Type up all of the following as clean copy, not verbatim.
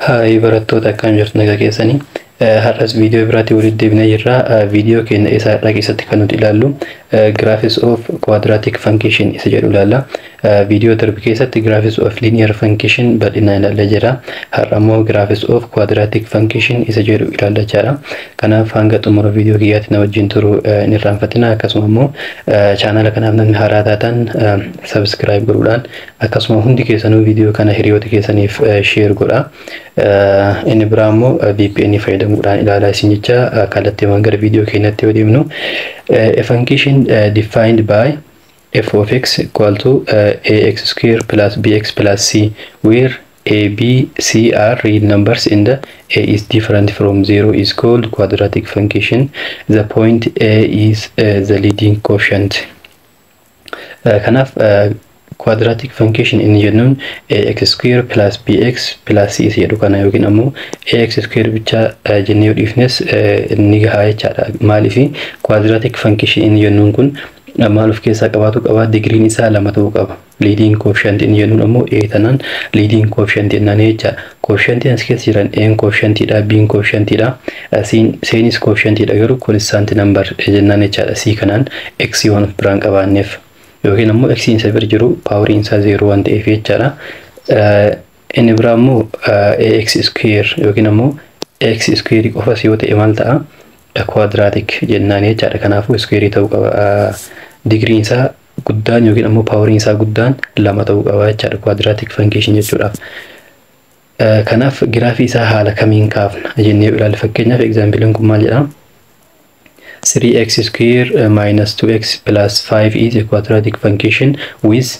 Hi barattoota akkam jirtu nagaa keessanii har'as viidiyoo biraatii walitti deebinee jirra. Viidiyoo keenya isaa keessatti kan nuti ilaallu graphics of quadratic function isa jedhu ilaalla. Viidiyoo darbe keessatti graphics of linear function bal'inaan ilaallee jira. Har'a immoo graphics of quadratic function isa jedhu ilaallaa jirra. Kanaaf hanga xumura viidiyoo kiyyaatti na wajjin turu hin irraanfatina. Akkasuma immoo chaanala kanaaf namni haaraa taatan subscribe godhuudhaan akkasuma hundi keessanuu viidiyoo kana hiriyoota keessaniif share godhaa. Inni biraa immoo VPN fayyadamuudhaan ilaalaa isin jecha kallattiiwwan gara viidiyoo keenyatti yoo deemnu a function defined by f of x equal to ax square plus bx plus c where a, b, c are real numbers and a is different from 0 is called quadratic function. The point a is the leading quotient. Kanaaf quadratic function in jennuun ax square plus bx plus c jedhu kana yookiin ammoo ax square bicha jennee yoo dhiifnes ni gahaa jechaadha. Maaliif quadratic function in jennuun kun maal of keessaa qabaatu qaba? Digriin isaa 2 ta'uu qaba. Leading quotient in jennuun ammoo a tanaan leading quotient jennaan jecha. Quotient as keessa jiran a quotient dha, b quotient dha, c is quotient dha, garuu constant number jennaan jechaadha. C kanaan x waan of biraan qabaanneef yookiin ammoo x isa bira jiru power isaa 0 waan ta'eef jechaadha. Inni biraa immoo ax square yookiin ammoo x square qofas yoo ta'e maal ta'a? Quadratic jennaan jechaadha. Kanaafuu square ta'uu qaba. Digriin isaa guddaan yookiin ammoo power isaa guddaan 2 ta'uu qaba jechaadha quadratic function jechuudhaaf. Kanaaf giraafii isaa haala kamiin kaafna jennee ilaalle. Fakkeenyaaf example kun maal jedha? 3x square minus 2x plus 5 is a quadratic function with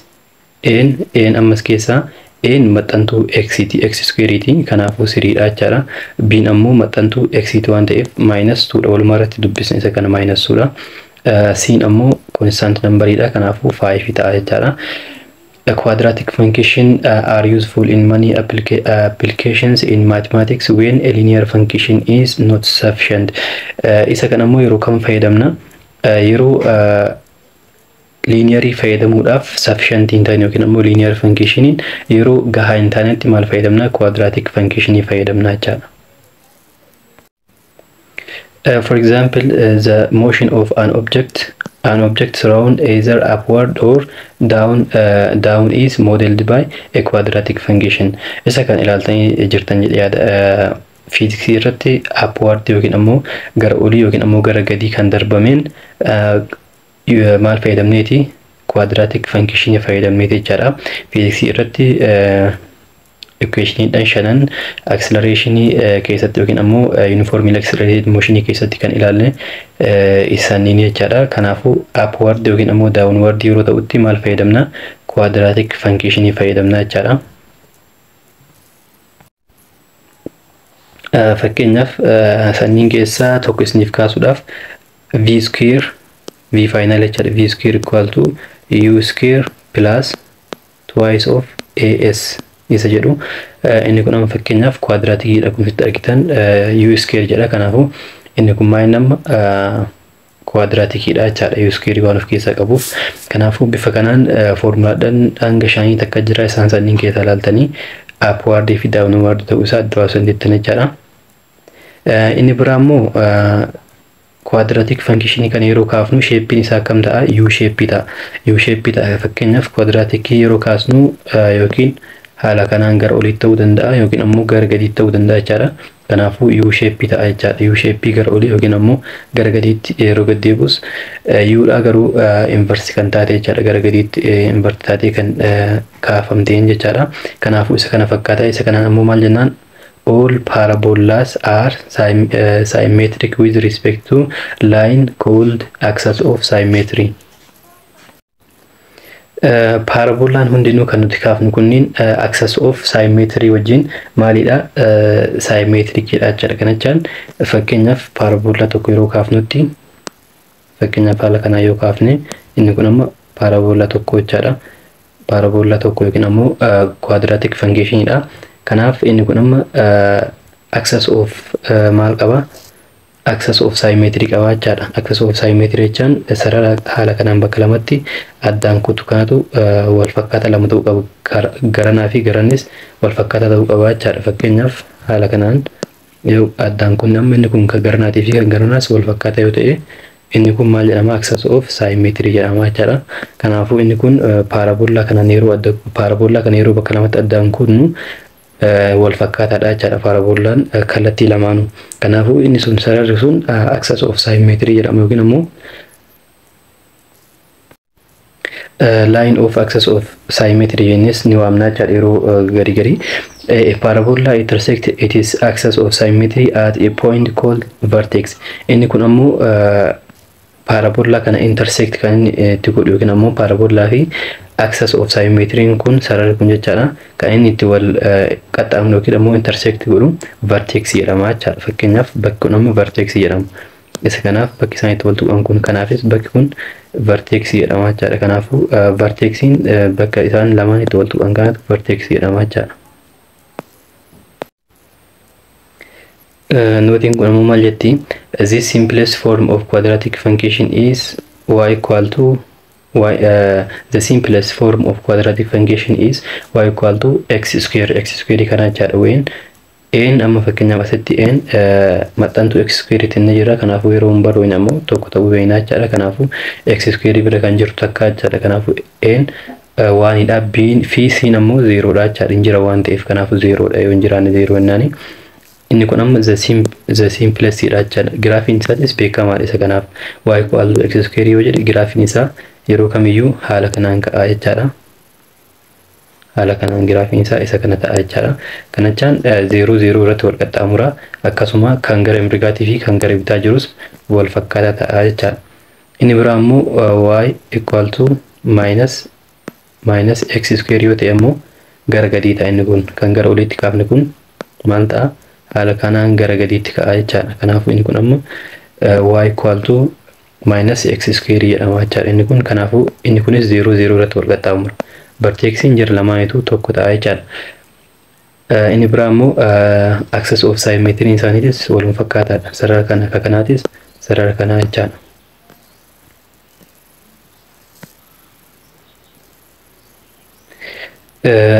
n ammas keessa n maxxantuu x square ti. Kanaafuu 3 dha jechaadha. b ammoo maxxantuu x waan ta'eef minus 2 dha. Walumaa irratti dubbisne isa kana minus 2 dha. c ammoo constant number dha. Kanaafuu 5 ta'a jechaadha. A quadratic function are useful in many applications in mathematics when a linear function is not sufficient. Isa kana ammoo yeroo kam fayyadamna? Yeroo linear fayyadamuudhaaf sufficient hin taane yookiin ammoo linear function yeroo gahaa hin taanetti maal fayyadamna? Quadratic function fayyadamna jechaadha. For example, the motion of an object thrown either upward or down is modeled by a quadratic function. Isa kan ilaaltanii jirtan jedhee physics irratti upward yookiin ammoo gara olii yookiin ammoo gara gadii kan darbameen maal fayyadamneeti? Quadratic function fayyadamneeti jechaadha. Physics irratti equation shanan acceleration keessatti yookiin ammoo uniformly accelerated motion keessatti kan ilaalle isaaniin jechaadha. Kanaafuu upward yookiin ammoo downward yeroo ta'utti maal fayyadamna? Quadratic function fayyadamna jechaadha. Fakkeenyaaf sanniin keessaa tokko isiniif kaasuudhaaf v square v final jechaadha. V square equal to u square plus twice of as isa jedhu. Inni kun amma fakkeenyaaf quadratic dha. Kun sitti argitan u square jedha. Kanaafuu inni kun maal nama quadratic dha jechaadha. U square waan of keessaa qabuuf. Kanaafuu bifa kanaan formulaadhaan hanga 5 takka jira. Isaan sanniin keessaa ilaaltanii upward fi downward ta'uu isaa adda baasuu dandeettan jechaadha. Inni biraa immoo quadratic function kan yeroo kaafnu shape isaa akkam ta'a? U shape ta'a. U shape ta'a. Fakkeenyaaf quadratic yeroo kaasnu yookiin haala kanaan gara oliitti ta'uu danda'a yookiin ammoo gara gadiitti ta'uu danda'a jechaadha. Kanaafuu U shape ta'a jechaadha. U shape gara olii yookiin ammoo gara gadiitti yeroo gad deebus U dha garuu inverse kan taate jechaadha. Gara gadiitti inverse taatee kan kaafamteen jechaadha. Kanaafuu isa kana fakkaata. Isa kanaan ammoo maal jennaan? All parabolas are symmetric with respect to line called axis of symmetry. Parabolaan hundinuu kan nuti kaafnu kunniin axis of symmetry wajjin maalidha? Symmetric jedha jechaadha. Kana jechaan fakkeenyaaf parabola tokko yeroo kaafnutti fakkeenyaaf haala kanaa yoo kaafne inni kun amma parabola tokko jechaadha. Parabola tokko yookiin ammoo quadratic function dha. Kanaaf inni kun amma axis of maal qaba? access of symmetry qabaachadha. Access of symmetry jechaan sarara haala kanaan bakka lamatti addaan kutu kanatu wal fakkaata lama ta'uu qabu. Garanaa fi garannis wal fakkaata ta'uu qabaachadha. Fakkeenyaaf haala kanaan yoo addaan kun amma inni kun kan garanaatii fi kan garanaas wal fakkaata yoo ta'e inni kun maal jedhama? Access of symmetry jedhama jechuudha. Kanaafuu inni kun parabola kana yeroo bakka lamatti addaan kunnu wal fakkaataadha jechuudha. Parabolaan kallattii lamaanuu. Kanaafuu inni sun sararri sun access of symmetry jedhama yookiin immoo line of access of symmetry jennes ni waamna jechuudha yeroo gari. A parabola intersect its axis of symmetry at a point called vertex. Inni kun ammoo parabola kana intersect kan itti godhu yookiin ammoo parabola fi axis of symmetry kun sararri kun jechaadha kan inni itti wal qaxxaamuru yookiin ammoo intersect godhu vertex jedhama jechaadha. Fakkeenyaaf bakki kun ammoo vertex jedhama. Isa kanaaf bakki isaan itti wal tuqan kun kanaafis bakki kun vertex jedhama jechaadha. Kanaafuu vertexiin bakka isaan lamaan itti wal tuqan kanatu vertex jedhama jechaadha. Noting kun ammoo maal jetti? This simplest form of quadratic function is y equal to the simplest form of quadratic function is y equal to x square kana jechaadha. When n amma fakkeenyaaf asitti n maxxantuu x square itti jira. Kanaafuu yeroo baruu ammoo tokko ta'uu beekna jechaadha. Kanaafuu x square bira kan jiru takka jechaadha. Kanaafuu n waanidha. b fi c ammoo 0 dha jechaadha. Injira waan ta'eef kanaafuu 0 dha. Yoo injiraanne 0 jennaani. Inni kun amma the simplest dha jechaadha. Graafiin isaatis beekamaadha. Isa kanaaf y equal to x square yoo jedhe graafiin isaa yeroo kamiyyuu haala kanaan ka'a jechaadha. Haala kanaan graafiin isaa isa kana ta'a jechaadha. Kanachaan 0 0 irratti wal qaxxaamura. Akkasuma kan gara mirgaatii fi kan gara bitaa jirus wal fakkaata ta'a jechaadha. Inni biraa ammoo y equal to minus x square yoo ta'e ammoo gara gadii ta'a. Inni kun kan gara oliitti kaafne kun maal ta'a? Haala kanaan gara gadiitti ka'a jechaadha. Kanaafuu inni kun ammoo y equal to minus x square jedhama jechaadha. Inni kun kanaafuu inni kunis 0 0 irratti wal qaxxaamura. Vertexiin jira lamaanitu tokko ta'a jechaadha. Inni biraa ammoo access of symmetry isaaniitis wal fakkaataadha. Sarara kana akka kanaatis sarara kanaa jechaadha.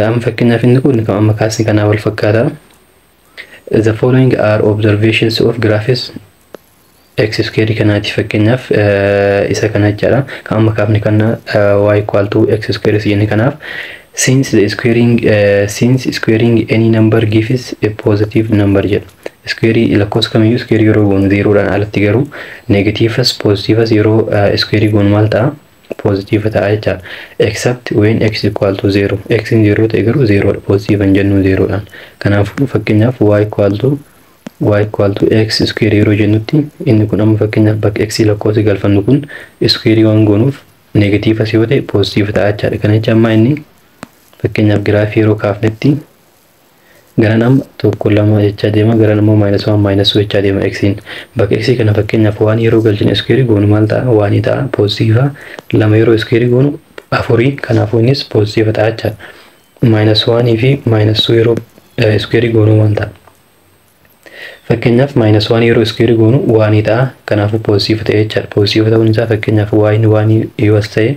Amma fakkeenyaaf inni kun kan amma kaasni kanaa wal fakkaata. The following are observations of graphs x square kanaati. Fakkeenyaaf isa kana jechaadha. Kan amma kaafne kana y equal to x square jenne kanaaf since squaring any number gives a positive number jedha. Square lakkoofsa kamiyyuu square yeroo goonu 0 dhaan alatti garuu negatiivas positiivas yeroo square goonu maal ta'a? Positive ta'a jechaadha. Except when x equal to 0. X in 0 ta'e garuu 0 dha. Positive hin jennu 0 dhaan. Kanaafuu fakkeenyaaf y equal to x square yeroo jennutti inni kun amma fakkeenyaaf bakka x lakkoofsi galfannu kun square waan goonuuf negatiivas yoo ta'e positive ta'a jechaadha. Kana jecha amma inni fakkeenyaaf giraafii yeroo kaafnetti garan amma tokko lama jechaa deema. Garan ammoo -1 -2 jechaa deema x-in. Bakka x kana fakkeenyaaf waan yeroo galchine square goonu maal ta'a? Waan ta'a positive. Lama yeroo square goonu 4. Kanaafuu innis positive ta'a jechaadha. -1 fi -2 yeroo square goonu maal ta'a? Fakkeenyaaf -1 yeroo square goonu waan ta'a. Kanaafuu positive ta'e jechaadha. Positive ta'uun isaa fakkeenyaaf waan yoo as ta'e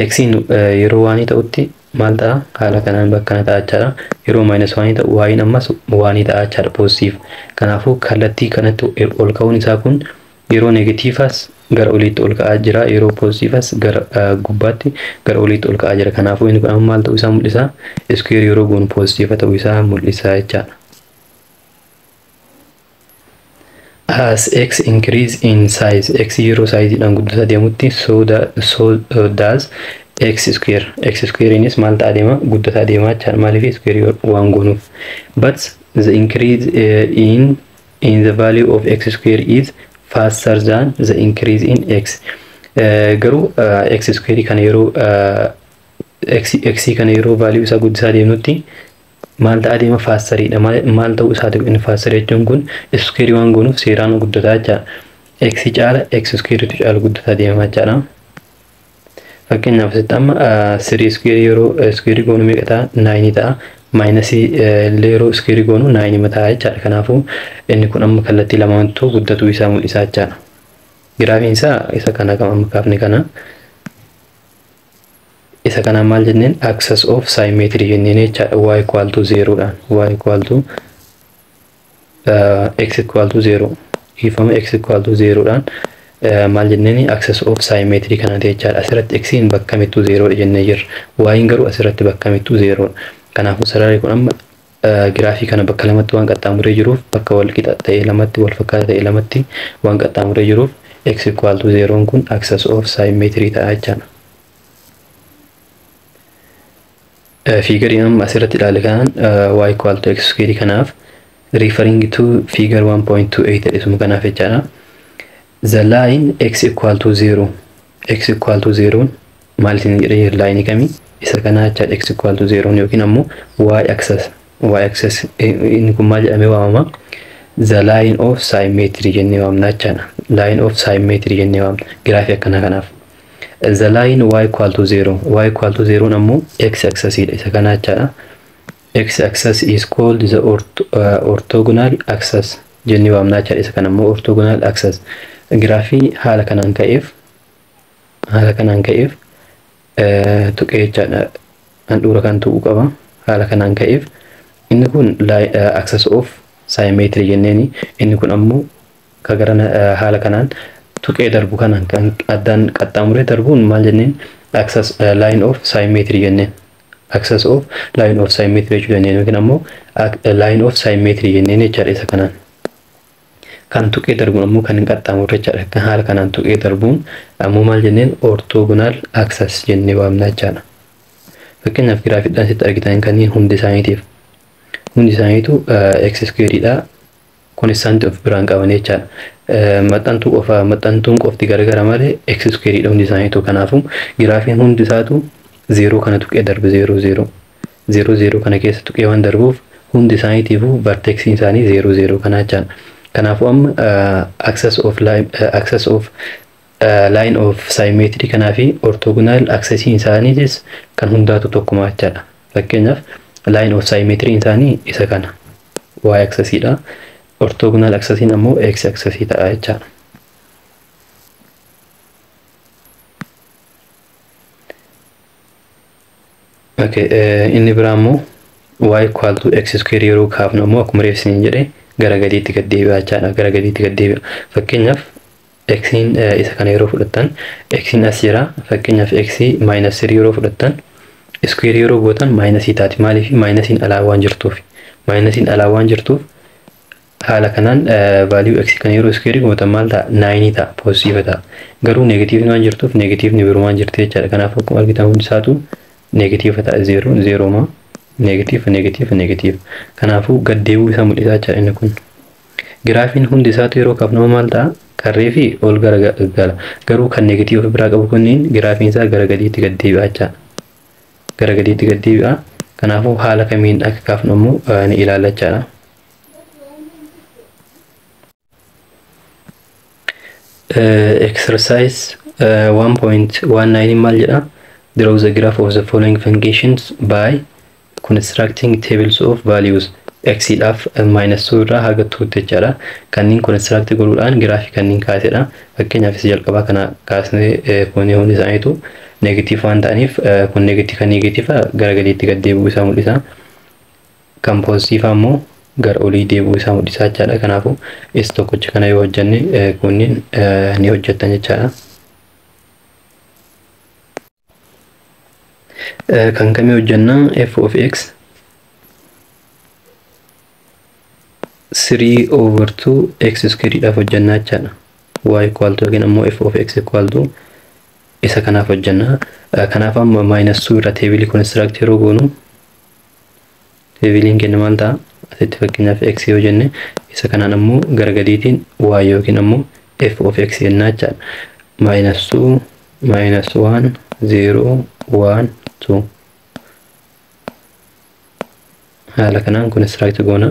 x-in yeroo waan ta'utti maal ta'a? Haala kanaan bakka kana ta'a jechaadha. Yeroo -1 ta'u waan ammas waan ta'a jechaadha positive. Kanaafuu kallattii kanatti ol ka'uun isaa kun yeroo negatiivas gara oliitti ol ka'aa jira. Yeroo positivas gara gubbaatti gara oliitti ol ka'aa jira. Kanaafuu inni kun amma maal ta'uu isaa mul'isa? Square yeroo goonu positive ta'uu isaa mul'isa jechaadha. As x increase in size, x yeroo size dhaan guddataa deemutti so does x square. X square inis maal ta'a deema? Guddataa deemaa jechaadha. Maaliif square waan goonuuf. But the increase in the value of x square is faster than the increase in x. Garuu x square kana yeroo x kana yeroo value isaa guddataa deemnutti maal ta'a deema? Faastariidha. Maal ta'uu isaa inni faastar jechuun kun square waan goonuuf seeraan guddataa jechaadha. X caala x square tu caala guddataa deemaa jechaadha. Fakkeenyaaf asitti amma 3 square yeroo square goonu meeqa ta'a? 9 ta'a. minus yeroo square goonu 9 mataa jechaadha. Kanaafuu inni kun amma kallattii lamaantu guddatu isaa mul'isaa jechaadha. Graafiin isaa isa kana amma kaafne kana isa kana maal jenneen axis of symmetry jenneen jechaadha. Y equal to 0 dhaan y equal to x equal to 0 ifama x equal to 0 dhaan maal jenneen axis of symmetry kana jechaadha. Asirratti x in bakka mittu 0 jennee jirra. Y in garuu asirratti bakka mittu 0. Kanaafuu sararri kun amma giraafii kana bakka lamatti waan qaxxaamuree jiruuf bakka wal qixa ta'e lamatti wal fakkaata ta'e lamatti waan qaxxaamuree jiruuf x equal to 0 kun axis of symmetry ta'a jechaadha. Figure amma asirratti ilaale kanaan y equal to x square kanaaf referring to figure 1.28 isuma kanaaf jechaadha. The line x equal to 0 maal isin jedhee line kamii isa kana jechaadha. X equal to 0 yookiin ammoo y axis inni kun maal jedhamee waamama? The line of symmetry jennee waamna jechaadha. Line of symmetry jennee waamna giraafii akkana kanaaf. The line y equal to 0 ammoo x axis dha isa kana jechaadha. X axis is called the orthogonal axis jennee waamna jechaadha. Isa kana ammoo orthogonal axis. Giraafii haala kanaan ka'eef tuqee jechaadha. Handhuura kan tuquu qaba. Haala kanaan ka'eef inni kun axis of symmetry jenneeni. Inni kun ammoo kagarana haala kanaan tuqee darbu kanaan kan addaan qaxxaamuree darbuun maal jenneen axis line of symmetry jenneen. Axis of line of symmetry jenneen yookiin ammoo line of symmetry jenneen jechaadha. Isa kanaan kan tuqee darbuun ammoo kan hin qaxxaamurre jechaadha. Kan haala kanaan tuqee darbuun ammoo maal jenneen orthogonal axis jennee waamna jechaadha. Fakkeenyaaf giraafiidhaan sitti argitan kanneen hundi isaaniitu x square dha. Constant of biraan qaban jechaadha. Maxxantuun qofti garagara malee x square dha hundi isaaniitu. Kanaafuu giraafiin hundi isaatu 0 kana tuqee darbe 0 kana keessa tuqee waan darbuuf hundi isaaniitiifuu vertexiin isaanii 0 kana jechaadha. Kanaafuu amma axis of line of symmetry kanaa fi orthogonal axis isaaniitis kan hundaatu tokkuma jechaadha. Fakkeenyaaf line of symmetry isaanii isa kana y axis dha. Orthogonal axis ammoo x axis ta'a jechaadha. Inni biraa ammoo y equal to x square yeroo kaafnu ammoo akkuma reefsiniin jedhe gara gadiitti gad deebi'a jechaadha. Gara gadiitti gad deebi'a. Fakkeenyaaf x'n isa kana yeroo fudhattan x'n as jira. Fakkeenyaaf x minus 3 yeroo fudhattan square yeroo gootan minus taati. Maaliif minusiin alaa waan jirtuuf haala kanaan value x kan yeroo square gootan maal ta'a 9 ta'a positive ta'a. Garuu negatiivni waan jirtuuf negatiivni biroo waan jirti jechaadha. Kanaaf akkuma argitan hundi isaatu negative ta'a 0 ma negative. Kanaafuu gad deebi'uu isa mul'isaa jechaadha inni kun. Giraafiin hundi isaatu yeroo kaafnamu maal ta'a? Karree fi ol garagala. Garuu kan negative biraa qabu kunniin giraafiin isaa gara gadiitti gad deebi'a jechaadha. Gara gadiitti gad deebi'a. Kanaafuu haala kamiin akka kaafnu ammoo ni ilaalla jechaadha. Exercise 1.19 maal jedha? Draw the graph of the following functions by constructing tables of values. X dhaaf -2 irraa haga 2 jechaadha. Kanneen construct godhuudhaan giraafii kanneen kaasedha. Fakkeenyaaf isa jalqabaa kana kaasnee kunii hundi isaaniitu negative waan ta'aniif kun negative gara gadiitti gad deebi'uu isaa mul'isa. Kan positive ammoo gara olii deebi'uu isaa mul'isa jechaadha. Kanaafuu isa tokkocha kana yoo hojjenne kunniin ni hojjettan jechaadha. Kan kamii hojjannaa f of x 3/2 x square dhaaf hojjannaa jechaadha. Y equal to yookiin ammoo f of x equal to isa kanaaf hojjannaa. Kanaaf amma -2 irra teebilii construct yeroo goonu teebiliin kenna maal ta'a? Asitti fakkeenyaaf x yoo jenne isa kanaan ammoo gara gadiitiin y yookiin ammoo f of x jennaa jechaadha. -2 -1 0 1 2 haala kanaan construct goona.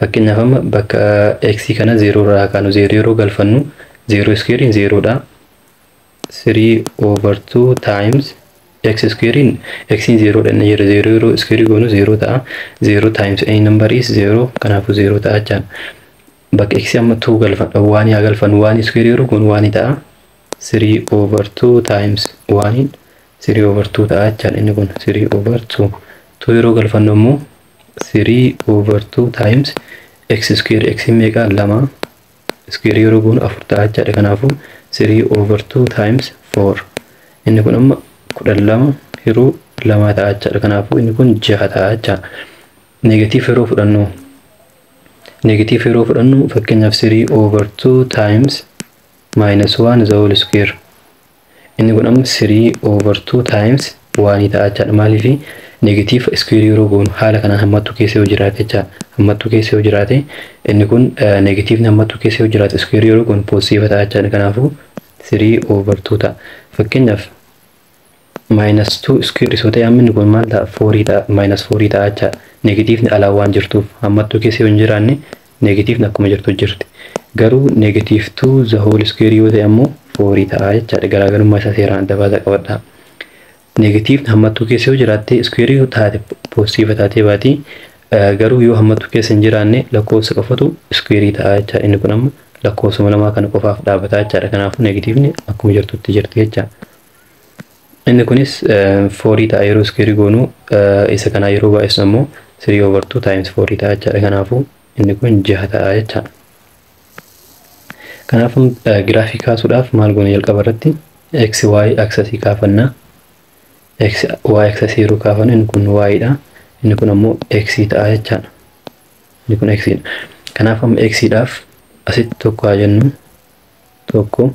Fakkeenyaaf amma bakka x kana 0 irraa kaanu 0 yeroo galfannu 0 square 0 dha. 3/2 times x square in x in 0 dhan jira 0 square goonu 0 ta'a 0 times any number is 0 kanaafu 0 ta'a jechaan bakka x amma 2 galfan waan yaa galfan waan square yeroo goonu waan ta'a 3 over 2 times 1 in 3 over 2 ta'a jechaan inni kun 3 over 2 2 yeroo galfannu immoo 3 over 2 times x square x meeqa 2 square yeroo goonu 4 ta'a jechaadha kanaafu 3 over 2 times 4 inni kun amma 12 yeroo 2 ta'a jechaadha kanaafu inni kun 6 ta'a jecha negative yeroo fudhannu fakkeenyaaf 3 over 2 times minus 1 the whole square inni kun amma 3 over 2 times 1 ta'a jechaadha maaliif negative square yeroo goonu haala kanaan hammattu keessa yoo jiraate jecha hammattu keessa yoo jiraate inni kun negative hammattu keessa yoo jiraate square yeroo goonu positive ta'a jechaadha kanaafu 3 over 2 ta'a fakkeenyaaf minus 2 square isoo ta'e amma inni kun maal ta'a 4 ta'a minus 4 ta'a jecha negative ni alaa waan jirtuuf hammattu keessa yoo hin jiraanne negative akkuma jirtu jirti garuu negative 2 the whole square yoo ta'e ammoo 4 ta'a jechaadha garaagarummaa isaa seeraan adda baasa qabadha negative hammattu keessa yoo jiraatte square yoo taate positive taatee baati garuu yoo hammattu keessa hin jiraanne lakkoofsa qofatu square ta'a jecha inni kun amma lakkoofsuma lamaa kana qofaaf dhaabataa jechaadha kanaafu negative ni akkuma jirtutti jirti jecha inni kunis 4 ta'a yeroo square goonu isa kana yeroo baay'isnu ammoo 3 over 2 times 4 ta'a jechaadha kanaafu inni kun 6 ta'a jecha kanaafu giraafii kaasuudhaaf maal goona jalqaba irratti x y axis kaafanna x y axis yeroo kaafannu inni kun y dha inni kun ammoo x ta'a jechaadha inni kun x dha kanaaf amma x dhaaf asitti tokko haa jennu tokko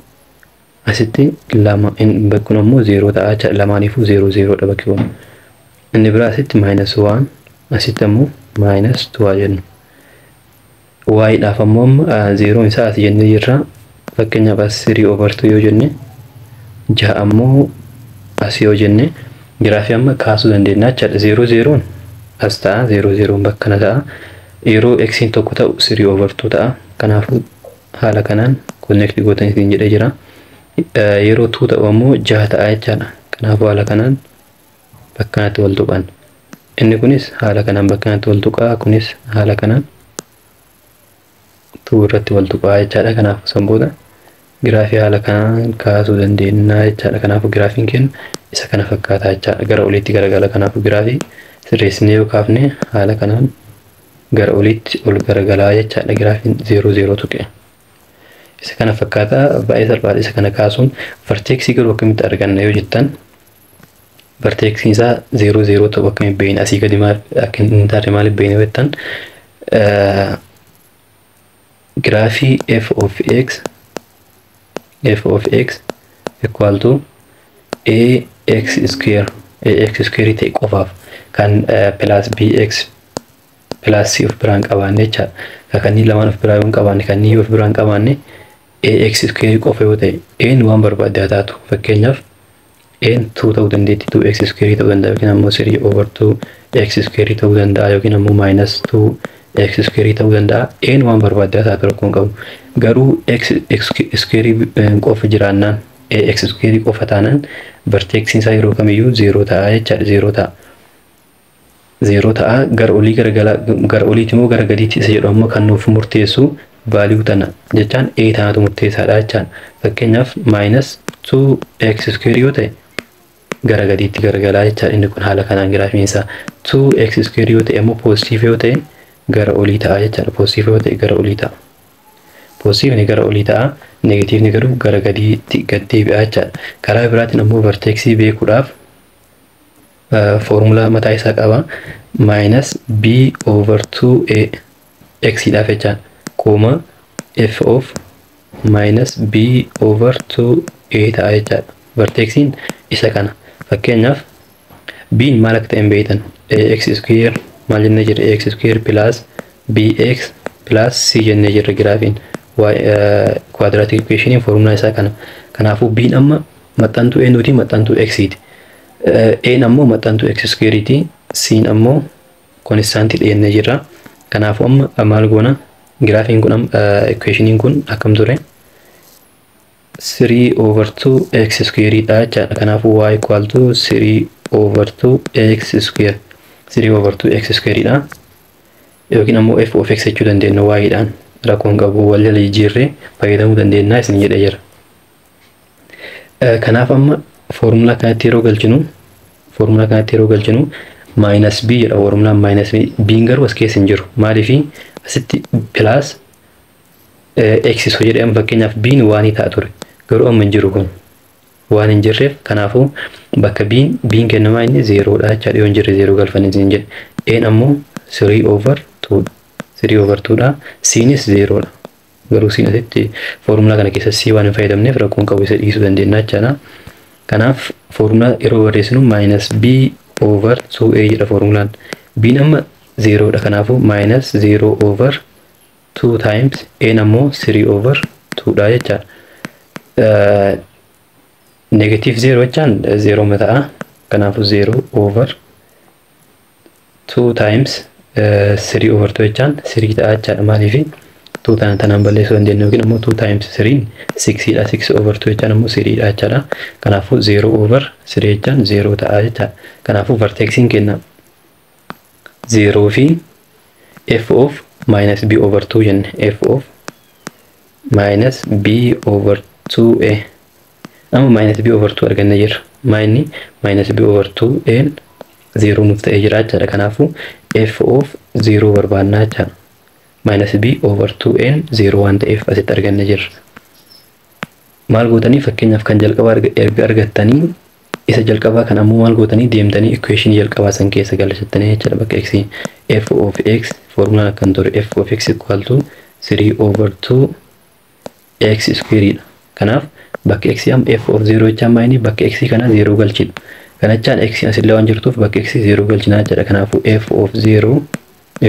asitti lama bakki kun ammoo 0 ta'a jechaadha lamaaniifuu 0 0 dha bakki kun inni biraa asitti minus 1 asitti ammoo minus 2 haa jennu y dhaaf ammoo 0 isaa as jennee jirra fakkeenyaaf as 3 over 2 yoo jenne 6 ammoo as yoo jenne giraafii amma kaasuu dandeenya jechaadha 0 0 as ta'a 0 0 bakka kana ta'a yeroo x tokko ta'u 3 over 2 ta'a kanaafu haala kanaan connect gootanii jedhee jira yeroo 2 ta'u ammoo 6 ta'a jechaadha kanaafu haala kanaan bakka kanatti wal tuqan inni kunis haala kanaan bakka kanatti wal tuqaa kunis haala kanaan 2 irratti wal tuqaa jechaadha kanaafu sanboota giraafii haala kanaan kaasuu dandeenya jechaadha kanaafu giraafiin keenya isa kana fakkaata jechaadha gara oliitti garagala kanaafu giraafii sirreessinee yoo kaafne haala kanaan gara oliitti ol garagalaa jechaadha giraafiin 0 0 tuqe isa kana fakkaata baay'ee salphaadha isa kana kaasuun vertexii garuu akkamitti arganna yoo jettan vertexii isaa 0 0 ta'u akkamitti beekna asii gadi maal akka hin taane maaliif beekna yoo jettan graafii f of x equal to ax square ta'e qofaaf kan plus bx plus c of biraan qabaanne jechaadha kanneen lamaan of biraa yoo hin qabaanne kanneen of biraan qabaanne ax square qofa yoo ta'e n waan barbaadde haa taatu fakkeenyaaf n 2 ta'uu dandeetti 2x square ta'uu danda'a yookiin ammoo 3 over 2 x square ta'uu danda'a yookiin ammoo minus 2 x square ta'uu danda'a n waan barbaadde haa taatu rakkoon qabu garuu x square qofa jiraannaan ax square qofa taanaan vertexii isaa yeroo kamiyyuu 0 ta'a jechaadha 0 ta'a 0 ta'a gara olii gara oliitti immoo gara gadiitti isa jedhu ammoo kan nuuf murteessu value tana jechaan a tanaatu murteessaadha jechaan fakkeenyaaf minus 2x square yoo ta'e gara gadiitti garagalaa jechaadha inni kun haala kanaan giraafiin isaa 2x square yoo ta'e ammoo positive yoo ta'e gara olii ta'a jechaadha positive yoo ta'e gara olii ta'a positive ni gara olii ta'a negative ni garuu gara gadiitti gad deebi'a jechaadha karaa biraatiin ammoo vertexii beekuudhaaf formula mataa isaa qaba minus b over 2a x dhaaf jechaan comma f of minus b over 2a ta'a jechaadha vertexiin isa kana fakkeenyaaf b maal akka ta'e beektan ax square maal jennee jirra ax square plus bx plus c jennee jirra giraafiin quadratic equation formula isaa kana kanaafuu b amma maxxantuu n nuti maxxantuu x ti a ammoo maxxantuu x square ti c ammoo constant dhiyennee jirra kanaafuu amma maal goona giraafiin kun equation kun akkam ture 3 over 2 x square dha jechaadha. Kanaafuu y equal to 3 over 2 x square 3 over 2 x square dha. Yookiin ammoo f of x jechuu dandeenya y dhaan rakkoon qabu wal jala jijjiirree fayyadamuu dandeenya isin jedha jira. Kanaaf amma formula kanatti yeroo galchinu minus b jedha formulaan minus b garuu as keessa hin jiru. Maaliif asitti plus x soo jedhamu fakkeenyaaf b waan ta'a ture garuu amma hin jiru kun waan hin jirreef kanaafuu bakka b kennamaa inni 0 dha jechaadha. Yoo hin jirre 0 galfanne hin jedhe. n ammoo 3 over 2 dha. Cnis 0 dha. Garuu sin asitti formula kana keessa c waan hin fayyadamneef rakkoon qabu isa dhiisuu dandeenya jechaadha. Kanaaf formula yeroo barreessinu minus b over 2a jedha formulaan. b amma 0 dha. Kanaafuu minus 0 over 2 times n ammoo 3 over 2 dha jechaadha. Negative 0 jechaan 0 ta'a. Kanaafuu 0 over 2 times 3 over 2 jechaan 3 ta'a jechaadha. Maaliif 2 tanaan balleessuu dandeenya yookiin ammoo 2 times 3 6 dha. 6 over 2 jechaan ammoo 3 dha jechaadha. Kanaafuu 0 over 3 jechaan 0 ta'a jechaadha. Kanaafuu vertexiin kenna 0 fi f of minus b over 2 jenne. F of minus b over 2a amma minus b over 2 arganna jirra. Minus b over 2 n 0 nuuf ta'ee jira jechaadha. Kanaafuu f of 0 barbaannaa jechaadha. Minus b over 2n 0 waan ta'eef asitti arganna jirra. Maal gootanii fakkeenyaaf kan jalqabaa erga argattanii isa jalqabaa kan ammoo maal gootanii deemtanii equation jalqabaa san keessa galchattanii jechaadha. Bakka x f of x formulaan akkan ture f of x equal to 3 over 2 x square dha. Kanaaf bakka x am f of 0 jechaan maayini bakka x kana 0 galchina. Kanachaan x asillee waan jirtuuf bakka x 0 galchinaa jechaadha. Kanaafuu f of 0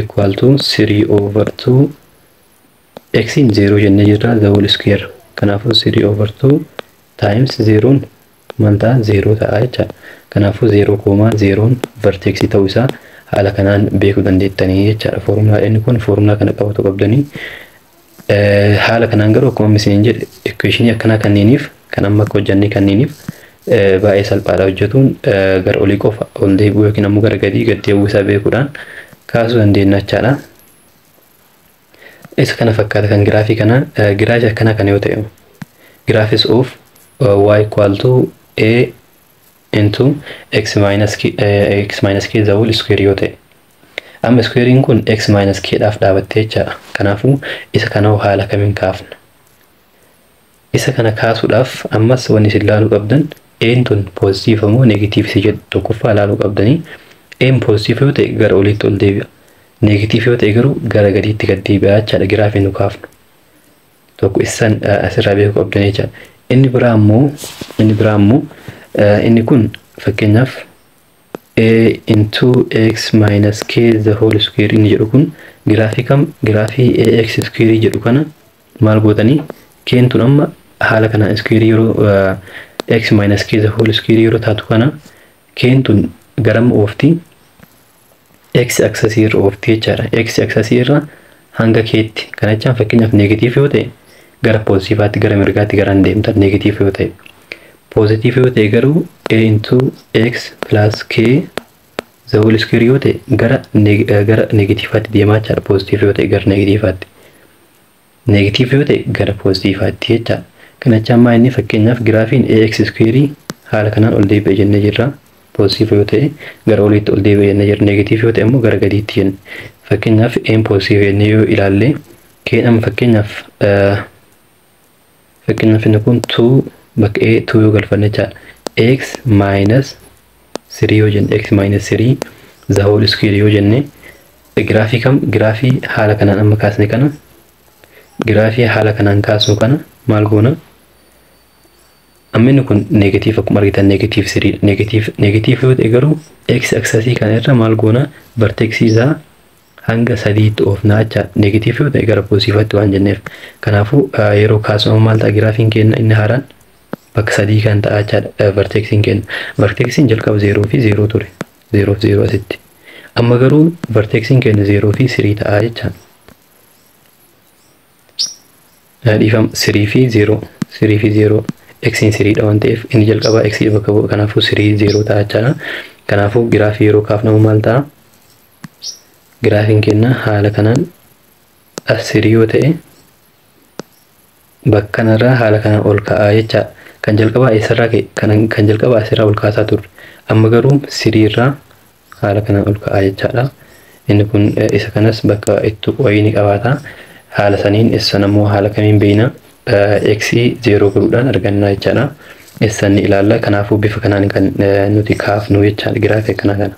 equal to 3 over 2 x in 0 jennee jirra the whole square. Kanaafuu 3 over 2 times 0 manta 0 ta'a jechaadha. Kanaafuu 0,0 vertex ta'uu isaa haala kanaan beekuu dandeettanii jechaadha. Formula inni kun formula kana qabatu qabdanii haala kanaan garuu akkuma miseen jedhe equation akkana kanneeniif kan amma akka hojjannee kanneeniif baay'ee salphaadha hojjetuun gara olii qofa ol deebi'uu yookiin ammoo gara gadii gad deebi'uu isaa beekuudhaan kaasuu dandeenya jechaadha. Isa kana fakkaata kan giraafii kana giraafii akkana kana yoo ta'e graphics of y equal to a into x minus k the whole square yoo ta'e amma squarein kun x minus k dhaaf dhaabattee jechaadha. Kanaafuu isa kana haala kamiin kaafna? Isa kana kaasuudhaaf ammas wanni isin ilaaluu qabdan n tun positive moo negative si jedhu tokkoffaa ilaaluu qabdanii. n positive yoo ta'e gara oliitti ol deebi'a. Negative yoo ta'e garuu gara gadiitti gad deebi'a jechaadha. Giraafiin nu kaafnu tokko isaan asirraa beekuu qabdan jechaadha. Inni biraa ammoo inni kun fakkeenyaaf a into x minus k the whole square inni jedhu kun giraafii ax square jedhu kana maal gootanii keen tun amma haala kana square yeroo x minus k the whole square yeroo taatu kana keen tun garam oofti x axis irra oofti jechaadha. X axis irra hanga keetti kana jechaan fakkeenyaaf negative yoo ta'e gara positivaatti gara mirgaatti gara deemtan negative yoo ta'e positive yoo ta'e garuu a into x plus k the whole square yoo ta'e gara negativaatti deemaa jechaadha. Positive yoo ta'e gara negativaatti negative yoo ta'e gara positivaatti jechaadha. Kana jechaan maa inni fakkeenyaaf giraafiin ax square haala kanaan ol deebi'e jennee jirra. Positive yoo ta'e gara oliitti ol deebi'e jennee jirra. Negative yoo ta'e immoo gara gadiitti jenna. Fakkeenyaaf n positive jennee yoo ilaalle keenan fakkeenyaaf inni kun 2 bakka a 2 yoo galfanne jechaadha. X minus 3 yoo jenne x minus 3 the whole square yoo jenne giraafii haala kanaan amma kaasne kana giraafii haala kanaan kaasnu kana maal goona amma inni kun negative akkuma argitan negative 3 negative yoo ta'e garuu x axis kana irra maal goona vertex isaa hanga 3tti oofnaa jechaadha. Negative yoo ta'e gara positivaatti waan jenneef kanaafuu yeroo kaasnu maal ta'a giraafiin keenya inni haaraan bakka 3 kan ta'a jechaadha. Vertexiin keenya vertexiin jalqaba 0 fi 0 ture 0 fi 0 asitti amma garuu vertexiin keenya 0 fi 3 ta'a jechaadha. Dhiifama 3 fi 0 3 fi 0 x in 3 dha waan ta'eef inni jalqaba x bakka bu'a kanaafuu 3 0 ta'a jechaadha. Kanaafuu giraafii yeroo kaafnamu maal ta'a? Giraafiin keenya haala kanaan as 3 yoo ta'e bakka kanarraa haala kanaan ol ka'aa jecha kan jalqaba asirraa kan jalqaba asirraa ol kaasaa ture amma garuu 3 irraa haala kanaan ol ka'aa jechaadha. Inni kun isa kanas bakka itti wayii ni qabaata. Haala saniin isaan ammoo haala kamiin beeyna x 0 godhuudhaan argannaa jechaadha. Isaan ni ilaalla. Kanaafuu bifa kanaan kan nuti kaafnu jechaadha giraafii akkanaa kana.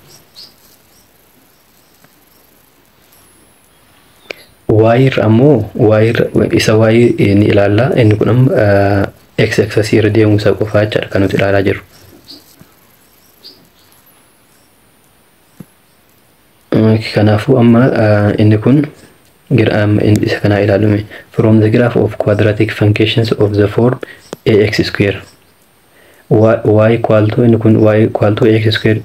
Y ammoo isa y ni ilaalla. Inni kun amma x axis irra deemuu isaa qofaa jechaadha kan nuti ilaalaa jirru. Kanaafuu amma inni kun isa kana ilaalume from the graph of quadratic functions of the form ax square y equal to inni kun y equal to x square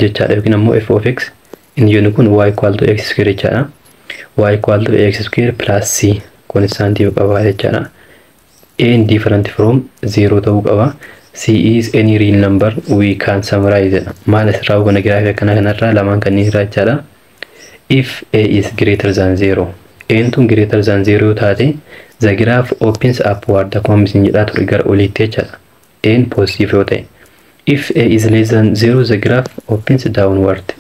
jechaadha yookiin ammoo f of x inni jennu kun y equal to x square jechaadha. Y equal to x square plus c constant yoo qaba jechaadha. A different from 0 ta'uu qaba. C is any real number we can summarize it. Maal asirraa hubannaa giraafii akkana kanarraa lamaan kanneen irraa jechaadha. If a is greater than 0, a tun greater than 0 taate the graph opens upward akkuma isin jedhaa ture gara oliitti jechaadha. A positive yoo ta'e. If a is less than 0 the graph opens downward.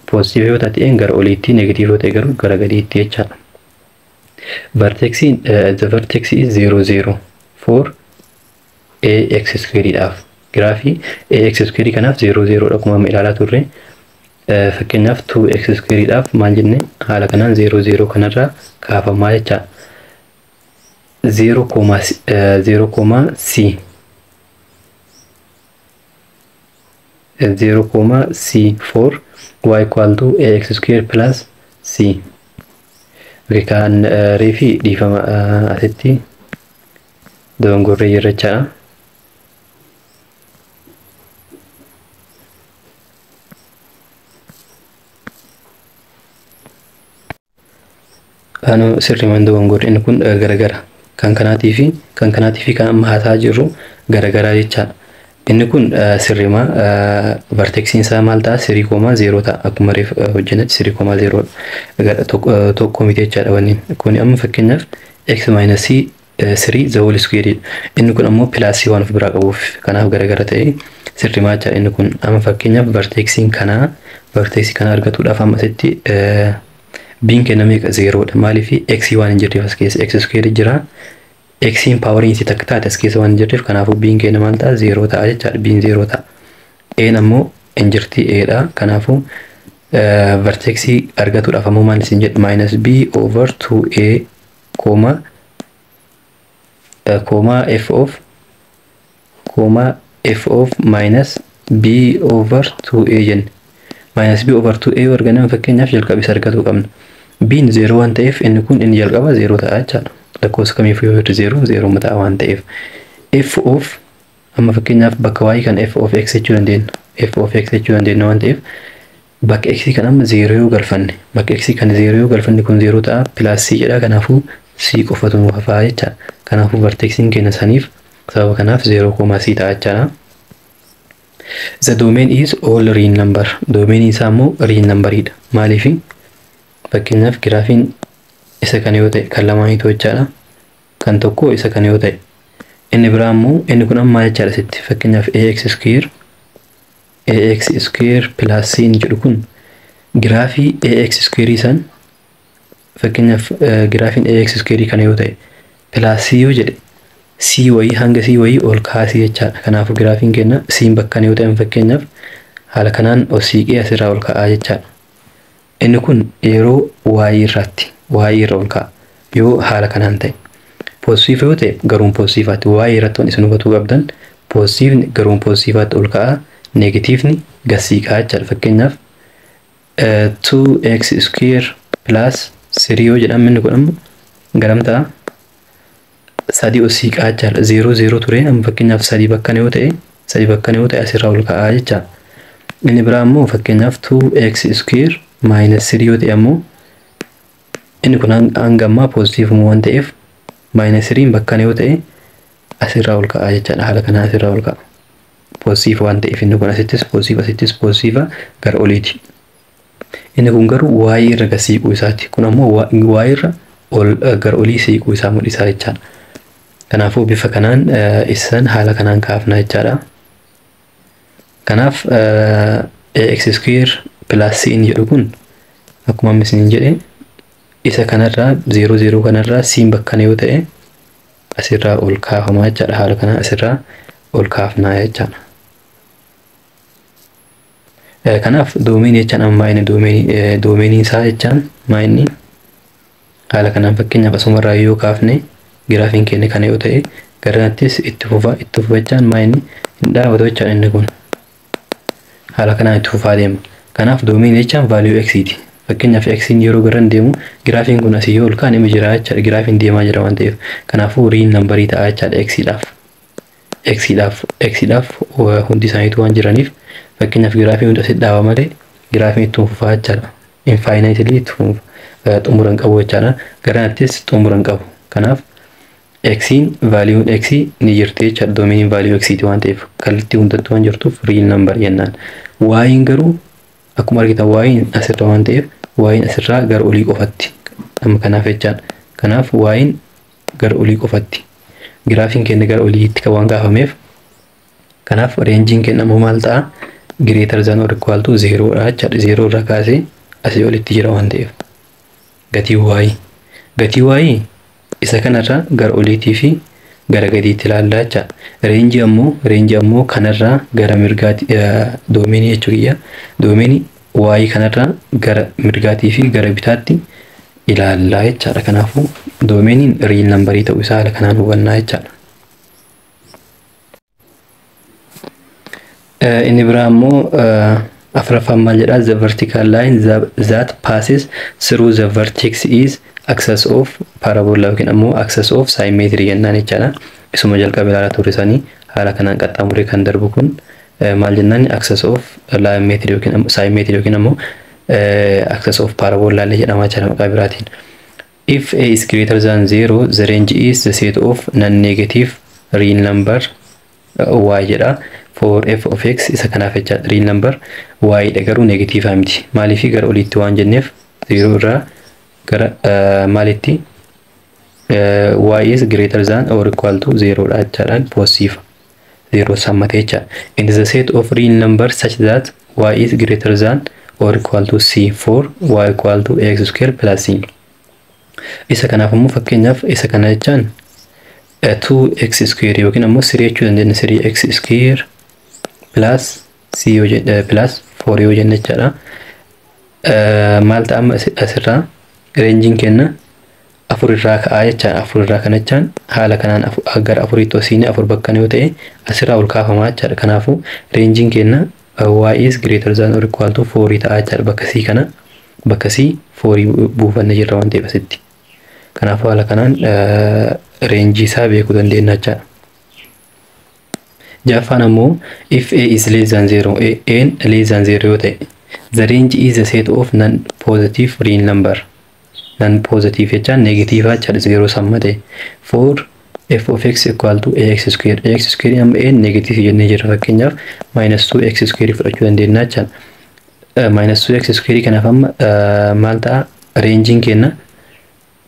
Positive yoo taate a gara oliitti, negative yoo ta'e garuu gara gadiitti jechaadha. The vertex is 0 0 for ax square dhaaf giraafii ax square kanaaf 0 0 akkuma amma ilaalaa turre fakkeenyaaf 2x square dhaaf maal jenne haala kanaan 0 0 kanarraa kaafamaa jecha 0, c 0, c for y equal to ax square plus c. Kan reefi dhiifama asitti dogongorree jirra jechaadha. Anu sirriimaan dogongorree inni kun garagara kan kanaatii fi kan amma haasaa jirru garagara jechaadha. Inni kun sirriima vertexiin isaa maal ta'a 3,0 ta'a akkuma reef hojjennetti 3,0 tokko miti jechaadha wanniin. Kun amma fakkeenyaaf x minus 3 the whole square. Inni kun ammoo plus waan of biraa qabuuf kanaaf garagara ta'e sirriimaa jechaadha. Inni kun amma fakkeenyaaf vertexiin kana argatuudhaaf amma asitti biin kennamee 0dha. Maaliif x waan hin jirreef as keessa x square jira. X in power in takka taate as keessa waan jirreef kanaafuu biin keenya maal ta'a 0 ta'a jechaadha. Biin 0 ta'a. A ammoo hin jirti A dha. Kanaafuu vertexii argatuudhaaf ammoo maal isin jedhu minus b over 2a f of minus b over 2a jenne. Minus b over 2a arganne fakkeenyaaf jalqabis argatuu qabna. Biin 0 waan ta'eef inni kun inni jalqaba 0 ta'a jechaadha. Lakkoofsa kamiif yoo hirri 0 mataa waan ta'eef f of amma fakkeenyaaf bakka y kan f of x jechuu dandeenya waan ta'eef bakka x kan amma 0 yoo galfanne kun 0 ta'a plus c jedha. Kanaafuu c qofatu nu hafaa jecha. Kanaafuu vertexiin keenya saniif sababa kanaaf 0, c ta'a jechaadha. The domain is all real number. Domain isaa ammoo real numberidha. Maaliif fakkeenyaaf giraafiin isa kan yoo ta'e kan lamaaniitu jechaadha. Kan tokko isa kan yoo ta'e inni biraa ammoo inni kun amma jechaadha sitti fakkeenyaaf ax square plus c jedhu kun giraafii ax square san fakkeenyaaf giraafiin ax square kan yoo ta'e plus c yoo jedhe c wayii hanga c wayii ol kaasii jechaadha. Kanaafuu giraafiin keenya c bakka yoo ta'e fakkeenyaaf haala kanaan ol siiqee asirraa ol ka'aa jechaadha. Inni kun yeroo y irra ol ka'a yoo haala kanaan ta'e. Positive yoo ta'e garuun positivaatti y irratti waan isin hubatuu qabdan positivni garuun positivaatti ol ka'a, negatiivni gad siiqaa jechaadha. Fakkeenyaaf 2x square plus 3 yoo jedhamu inni kun amma garam ta'a 3 ol siiqaa jechaadha. 0 0 ture amma fakkeenyaaf 3 bakka yoo ta'e asirraa ol ka'aa jechaadha. Inni biraa ammoo fakkeenyaaf 2x square minus 3 yoo ta'e ammoo inni kun hanga ammaa positive waan ta'eef minus 3 bakka yoo ta'e asirraa ol ka'a jechaadha. Haala kanaan asirraa ol ka'a. Positive waan ta'eef inni kun asittis positive gara oliiti. Inni kun garuu y irra gad siquu isaati. Kun ammoo y irra ol gara olii siquu isaa mul'isa jechaadha. Kanaafuu bifa kanaan isaan haala kanaan kaafna jechaadha. Kanaaf x square plus c jedhu kun akkuma misiniin jedhe isa kanarraa 0 kanarraa c bakka yoo ta'e asirraa ol kaafamaa jechaadha. Haala kanaan asirraa ol kaafnaa jechaadha. Kanaaf doomeenii jechaan amma inni doomeenii isaa jechaan maayinni haala kanaan fakkeenyaaf asumarraa yoo kaafne giraafiin keenya kana yoo ta'e garanattis itti fufa jechaan maayinni hin dhaabatu jechaan inni kun haala kanaan itti fufaa deema. Kanaaf doomeenii jechaan value x ti. Fakkeenyaaf x yeroo garan deemu giraafiin kun asii yoo ol kaane ima jira jechaadha. Giraafiin deemaa jira waan ta'eef kanaafuu real numberii ta'a jechaadha x dhaaf hundi isaaniitu waan jiraniif fakkeenyaaf giraafiin hundi asitti dhaaba malee giraafiin itti fufaa jechaadha. Infinitely itti fufa xumura hin qabu jechaadha. Garanattis xumura hin qabu. Kanaaf x'n valuun x ni jirti jechaadha. Doomeniin value x ti waan ta'eef kallattii hundattuu waan jirtuuf real number jennaan. Y'in garuu akkuma argitan y'in asirra waan ta'eef y'in asirraa gara olii qofatti. Amma kanaaf jechaadha. Kanaaf y'in gara olii qofatti. Giraafiin keenya gara oliitti kan waan kaafameef kanaaf reenjiin keenya ammoo maal ta'a? Greater than or equal to 0 dha jechaadha. 0 irraa kaasee asii olitti jira waan ta'eef. Gatii y isa kanarraa gara oliitii fi gara gadiitti ilaallaa jechaadha. Reenjii ammoo kanarraa gara mirgaatti doomeenii jechuu kiyya. Doomeenii y kanarraa gara mirgaatii fi gara bitaatti ilaallaa jechaadha. Kanaafuu doomeniin real numberii ta'uu isaa haala kanaan hubannaa jechaadha. Inni biraa ammoo afraffaan maal jedhaa? The vertical line that passes through the vertex is axis of parabola yookiin ammoo axis of symmetry jennaan jechaadha. Isuma jalqaba ilaalaa turre sanii haala kanaan qaxxaamuree kan darbu kun maal jennaan? Axis of symmetry yookiin ammoo axis of parabola jedhama jechaadha maqaa biraatiin. If a is greater than 0, the range is the set of non-negative real number y jedha. For f of x isa kanaaf jecha real number y dha garuu negative miti. Maaliif gara oliitti waan jenneef 0 irraa gara maalitti y is greater than or equal to 0 dha jechaadhaan positive 0 sammatee jecha. And the set of real number such that y is greater than or equal to c for y equal to x square plus c. Isa kanaaf ammoo fakkeenyaaf isa kana jechaan 2x square yookiin ammoo 3 jechuu dandeenya. 3x square plus c yoo jenne plus 4 yoo jenne jechaadha. Maal ta'a amma asirraa reenjiin keenya 4 irraa ka'aa jechaadha. 4 irraa kana jechaan haala kanaan gara 4tti osiine 4 bakka yoo ta'e asirraa ol kaafamaa jechaadha. Kanaafuu reenjiin keenya y is greater than or equal to 4 ta'a jechaadha. Bakka c kana bakka c 4 buufanne jirra waan ta'eef asitti. Kanaafuu haala kanaan reenjii isaa beekuu dandeenya jechaadha. Jaffaan ammoo if a is less than 0, n less than 0 yoo ta'e the range is the set of non-positive real number. Non-positive jechaan negative jechaadha 0 sammate. For f of x equal to ax square. Ax square amma n negative jennee jirra fakkeenyaaf minus 2x square fudhachuu dandeenya jechaadha. Minus 2x square kanaaf amma maal ta'a? Reenjiin keenya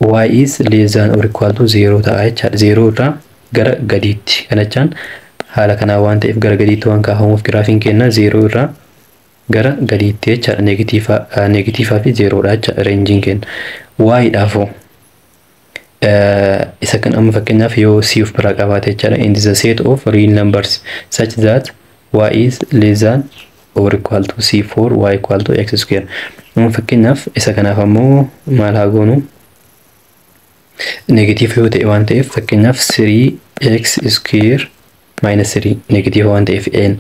y is less than or equal to 0 ta'a jechaadha. 0 irraa gara gadiitti kana jechaan haala kanaa waan ta'eef gara gadiitti waan kaafamuuf giraafiin keenya 0 irraa gara gadiitti jechaadha. Negatiivaa fi 0 dha jechaadha reenjiin keenya. Y dhaafoo isa kan amma fakkeenyaaf yoo c of biraa qabaate jechaadha. And the set of real numbers such that y is less than or equal to c for y equal to x square. Fakkeenyaaf isa kanaaf ammoo maal haa goonu? Negative yoo ta'e waan ta'eef fakkeenyaaf 3x square minus 3 negative waan ta'eef n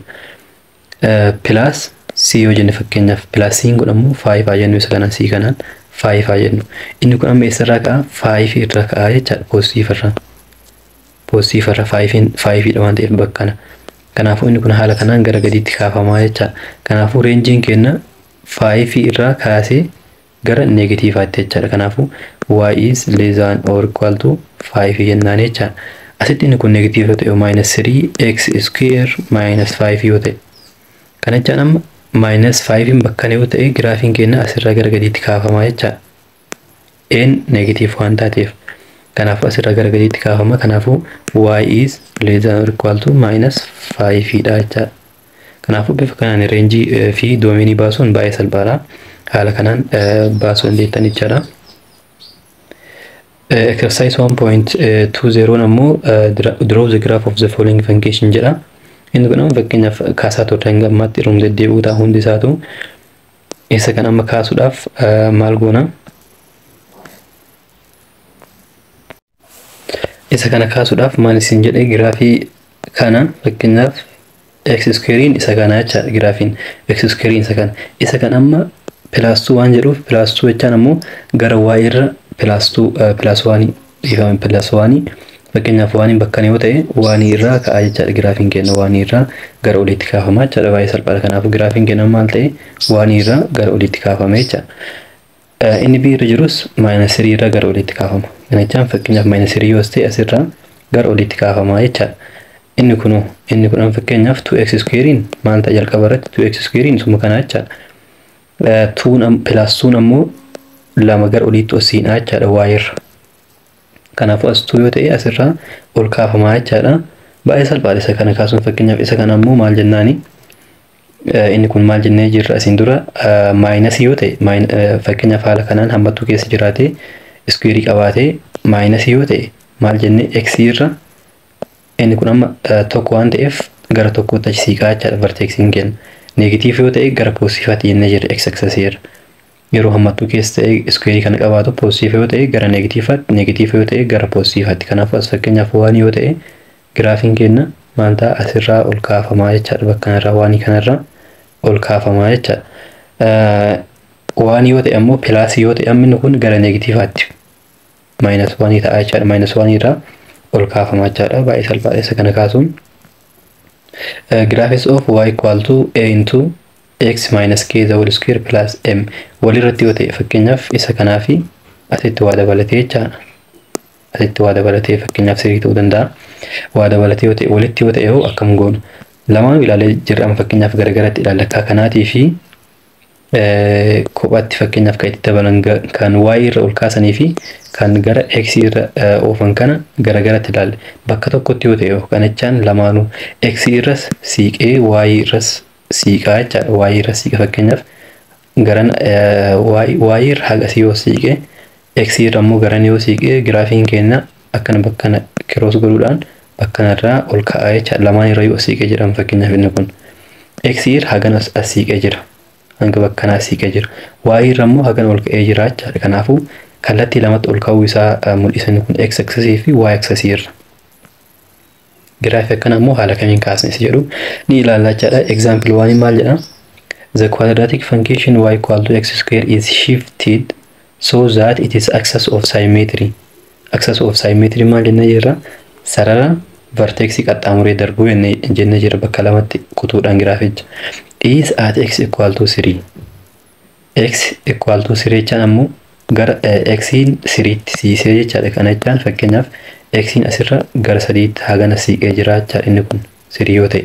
plus c yoo jenne fakkeenyaaf plus c kun ammoo 5 haa jennu. Isa kanaan c kanaan 5 haa jennu. Inni kun amma eessarraa ka'a? 5 irraa ka'a jechaadha. Positive irraa 5 dha waan ta'eef bakka kana. Kanaafuu inni kun haala kanaan gara gadiitti kaafamaa jechaadha. Kanaafuu reenjiin keenya 5 irraa kaasee gara negatiivaatti jechaadha. Kanaafuu y is less than or equal to 5 jennaan jechaadha. asitti inni kun negative yoo ta'e minus 3x square minus 5 yoo ta'e kana jechaan amma minus 5 bakka yoo ta'e giraafiin keenya asirraa gara gadiitti kaafama jecha n negative waan taateef kanaafuu asirraa gara gadiitti kaafama kanaafuu y is less than or equal to minus 5 dha jecha kanaafuu bifa kanaan reenjii fi doomenii baasuun baay'ee salphaadha haala kanaan baasuu dandeettan jechaadha. Exercise 1.20 ammoo draw the graph of the following function jedha. Inni kun amma fakkeenyaaf kaasaa turre hanga ammaatti irraa deddeebi'uu ta'a hundi isaatu. Isa kan amma kaasuudhaaf maal goona? Isa kana kaasuudhaaf maal isin jedhee giraafii kana fakkeenyaaf x squarein isa kana jecha giraafiin x squarein isa kan amma plus 2 waan jedhuuf plus 2 jechaan ammoo gara y irra plus 2 plus 1 ifame plus 1 fakkeenyaaf 1 bakka yoo ta'e 1 irraa ka'a jecha giraafiin keenya 1 irraa gara oliitti kaafama jecha baay'ee salphaadha kanaafuu giraafiin keenya maal ta'e 1 irraa gara oliitti kaafama jecha inni b irra jirus minus 3 irraa gara oliitti kaafama kana jechaan fakkeenyaaf minus 3 yoo ta'e asirraa gara oliitti kaafama jecha inni kun fakkeenyaaf 2x squarein maal ta'a jalqaba irratti 2x squarein suma kana jecha 2 plus 2 ammoo lama gara oliitti osiinaa jechaadha y irra kanaafuu as 2 yoo ta'e asirraa ol kaafamaa jechaadha baay'ee salphaadha isa kana kaasuun fakkeenyaaf isa kana ammoo maal jennaani inni kun maal jennee jirra asiin dura minus yoo ta'e fakkeenyaaf haala kanaan hammattuu keessa jiraate square qabaate minus yoo ta'e maal jennee x irra inni kun amma tokko waan ta'eef gara tokkootti achi siiqaa jechaadha vertexiin keenya negative yoo ta'e gara positive jennee jirra x axis irra yeroo hammattuu keessa ta'e square kana qabaatu positive yoo ta'e gara negative yoo ta'e gara positive kanaafuu as fakkeenyaaf waan yoo ta'e giraafiin keenya maal ta'a asirraa ol kaafamaa jechaadha bakka kanarraa waan kanarraa ol kaafamaa jechaadha waan yoo ta'e ammoo plus yoo ta'e amma inni kun gara negativeatti minus 1 ta'a jechaadha minus 1 irraa ol kaafamaa jechaadha baay'ee salphaadha isa kana kaasuun graph of y equal to a into x minus k the whole square plus m walirratti yoo ta'e fakkeenyaaf isa kanaa fi asitti waa dabalatee jechaadha asitti waa dabalatee fakkeenyaaf sirrii ta'uu danda'a waa dabalatee yoo ta'e walitti yoo ta'e hoo akkam goonu lamaan ilaalee jirra amma fakkeenyaaf garagaratti ilaalla akka kanaatii fi kophaatti fakkeenyaaf kan itti dabalan kan y irra ol kaasanii fi kan gara x irra oofan kana garagaratti ilaalle bakka tokkotti yoo ta'e kana jechaan lamaanuu x irras siiqee y irras siiqaa jechaadha y irra siiqa fakkeenyaaf garan y irra hagasii yoo siiqee x irra ammoo garan yoo siiqee giraafiin keenya akkana bakkana kiroos godhuudhaan bakkanarraa ol ka'aa jechaadha lamaan irra yoo siiqee jedhama fakkeenyaaf inni kun x irra hagan as siiqee jira hanga bakkanaa siiqee jira y irra ammoo hagan ol ka'ee jira jechaadha kanaafuu kallattii lamatti ol ka'uu isaa mul'isan kun x axis fi y axis irra graafii akkana ammoo haala kamiin kaasne jedhu ni ilaallaa jechaadha example 1 maal jedha the quadratic function y equal to x square is shifted so that it is axis of symmetry maal jenna jirra sarara vertexii qaxxaamuree darbuu jenne jira bakka lamatti kutuudhaan giraaficha is at x equal to 3 x equal to 3 jechaan ammoo gara x'iin siriitti siisee jechaadha kana jechaan fakkeenyaaf x'iin asirra gara sadiitti hagana siiqee jira jechaadha inni kun sirii yoo ta'e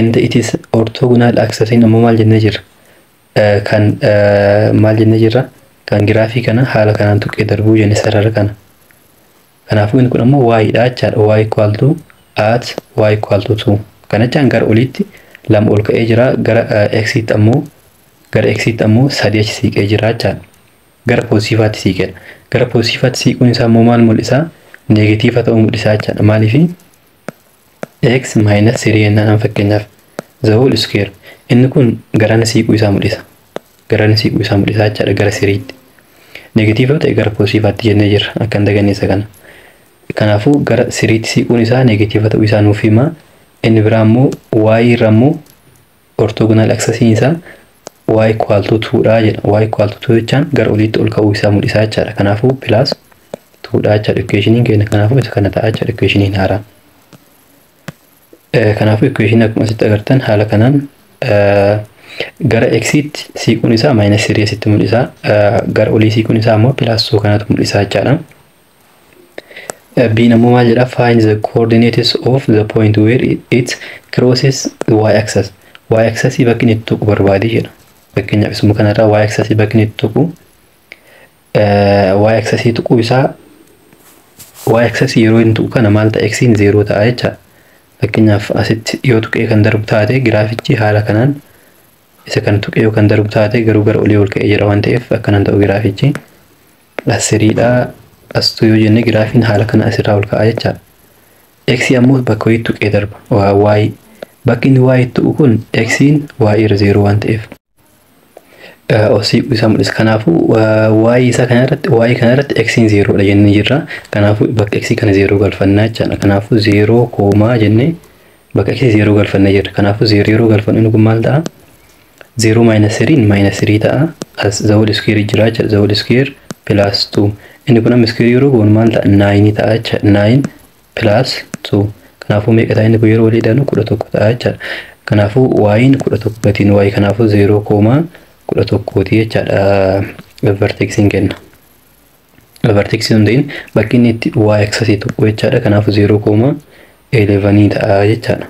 and it is orthogonal axis ammoo maal jennee jirra kan giraafii kana haala kanaan tuqee darbuu jenne sarara kana kanaafuu inni kun ammoo y dha jechaadha y equal to at y equal to 2 kana jechaan gara oliitti lama ol ka'ee jira gara x'itti ammoo sadii achi siiqee jira jechaadha gara positivaatti siiqedha gara positivaatti siiquun isaa ammoo maal mul'isa negatiiva ta'uu mul'isa jechaadha maaliif x minus 3 jennaan fakkeenyaaf the whole square inni kun garana siiquu isaa mul'isa jechaadha gara siriitti negatiiva ta'e gara positivaatti jennee jirra akka hin daganneessa kana kanaafuu gara siriitti siiquun isaa negatiiva ta'uu isaa nuuf hima inni biraa ammoo y irra ammoo orthogonal axis isaa y equal to 2 dha jedha y equal to 2 jechaan gara oliitti ol ka'uu isaa mul'isa jechaadha kanaafuu plus 2 dha jechaadha equationin keenya kanaafuu isa kana ta'a jechaadha equationin haaraa kanaafuu equation akkuma asitti agartan haala kanaan gara x'itti siiquun isaa minus 3 asitti mul'isa gara olii siiquun isaa ammoo plus 2 kanatu mul'isa jechaadha B nammoo maal jedha? Find the coordinates of the point where it crosses the y-axis. Y-axis bakki inni tuqu barbaadi jedha. Fakkeenyaaf isuma kanarraa y-axis bakki inni tuqu y-axis tuqu isaa y-axis yeroo inni tuqu kana maal ta'a? X-in 0 ta'a jecha. Fakkeenyaaf asitti yoo tuqee kan darbu taate giraafichi haala kanaan isa kan tuqee yoo kan darbu taate garuu gara olii ol ka'ee jira waan ta'eef akkanaan ta'u giraafichi asiriidha. Astu yoo jenne giraafiin haala kana asirraa ol ka'a jecha. X ammoo bakka wayii tuqee darba. Y bakki inni y tuqu kun X-in y irra 0 waan ta'eef. Osii isa mul'isa. Kanaafuu y isa kanarratti X-in 0 dha jennee jirra. Kanaafuu bakka X kana 0 galfannaa jechaadha. Kanaafuu 0 koomaa jennee bakka X 0 galfannee jirra. Kanaafuu 0 yeroo galfannu inni kun maal ta'a? 0 minus 3 minus 3 ta'a. As the whole square jira jecha. The whole square plus 2. Inni kun amma square yeroo goonu maal ta'a? 9 ta'a jecha. 9 plus 2. Kanaafuu meeqa ta'a inni kun yeroo walii dhaanu 11 ta'a jecha. Kanaafuu y-in 11 gatiin y kanaafuu 0 koomaa 11 jechaadha. Vertexin kenna. Vertexin hundeen bakki inni itti y-axis tuqu jechaadha. Kanaafuu 0 koomaa 11 ta'a jechaadha.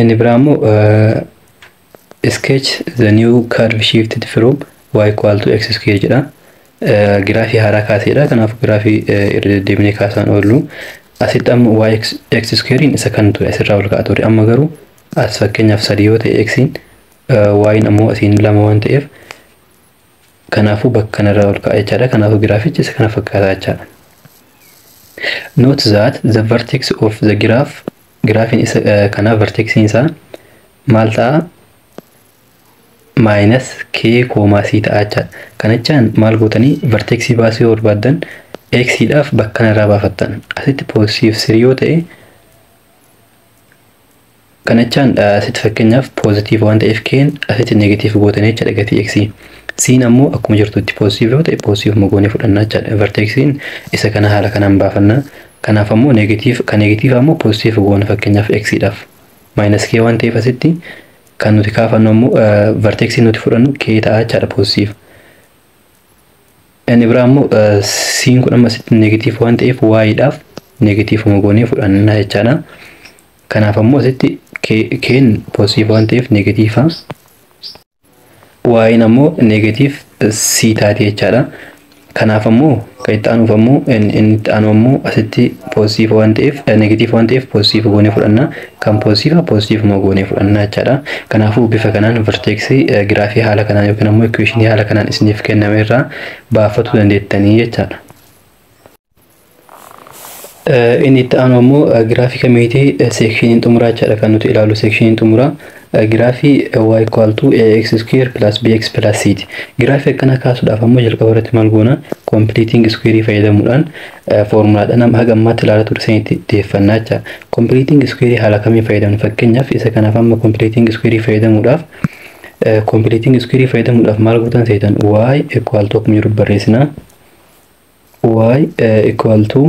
Inni biraa immoo sketch the new curve shifted from y equal to x square jedha. Giraafii haaraa kaaseedha. Kanaafuu giraafii irra deddeebinee kaasaan oollu. Asitti amma y x squarein isa kan ture asirraa ol ka'a ture. Amma garuu as fakkeenyaaf 3 yoo ta'e x-in y-in ammoo asiin 2 waan ta'eef kanaafuu bakka kanarraa ol ka'a jechaadha. Kanaafuu giraafichi isa kana fakkaata jechaadha. Note that the vertex of the graafiin isa kana vertexin isaa maal ta'a? Minus k koomaa c ta'a jechaadha. Kana jechaan maal gootanii vertexii baasuu yoo barbaaddan x-dhaaf bakka kanarraa baafattan. Asitti positive 3 yoo ta'e kana jechaan asitti fakkeenyaaf positive waan ta'eef keen asitti negative gootanii jechaadha gatii x. Siin ammoo akkuma jirtutti positive yoo ta'e positive mogoonee fudhannaa jechaadha. Vertexin isa kana haala kanaan baafannaa. Kanaaf ammoo negative ammoo positive goona fakkeenyaaf x-dhaaf. Minus k waan ta'eef asitti kan nuti kaafannu ammoo vertexin nuti fudhannu k ta'a jechaadha positive. Inni biraa ammoo siin kun amma asitti negative waan ta'eef y-dhaaf negative mogoonee fudhannaa jechaadha. Kanaaf ammoo asitti keen positive waan ta'eef negative y-in ammoo negative c taate jechaadha. Kanaaf ammoo kan itti aanuuf ammoo inni itti aanu ammoo asitti positive waan ta'eef negative waan ta'eef positive goonee fudhannaa. Kan positive moo goonee fudhannaa jechaadha. Kanaafuu bifa kanaan vertexii giraafii haala kanaan yookiin ammoo equationii haala kanaan isiniif kenname irraa baafachuu dandeettanii jechaadha. Inni itti aanu ammoo giraafii kamiitii seekshiniin xumuraa jechaadha kan nuti ilaallu. Seekshiniin xumuraa giraafii y equal to ax square plus bx plus c ti. Giraafii akkana kaasuudhaaf ammoo jalqaba irratti maal goona? Completing square fayyadamuudhaan foormulaadhaan amma haga ammaatti ilaalaa turre sanitti deeffannaa jecha. Completing square haala kamiin fayyadamna? Fakkeenyaaf isa kanaaf amma completing square fayyadamuudhaaf maal gootan seetan y equal to akkuma jiru barreessinaa. Y equal to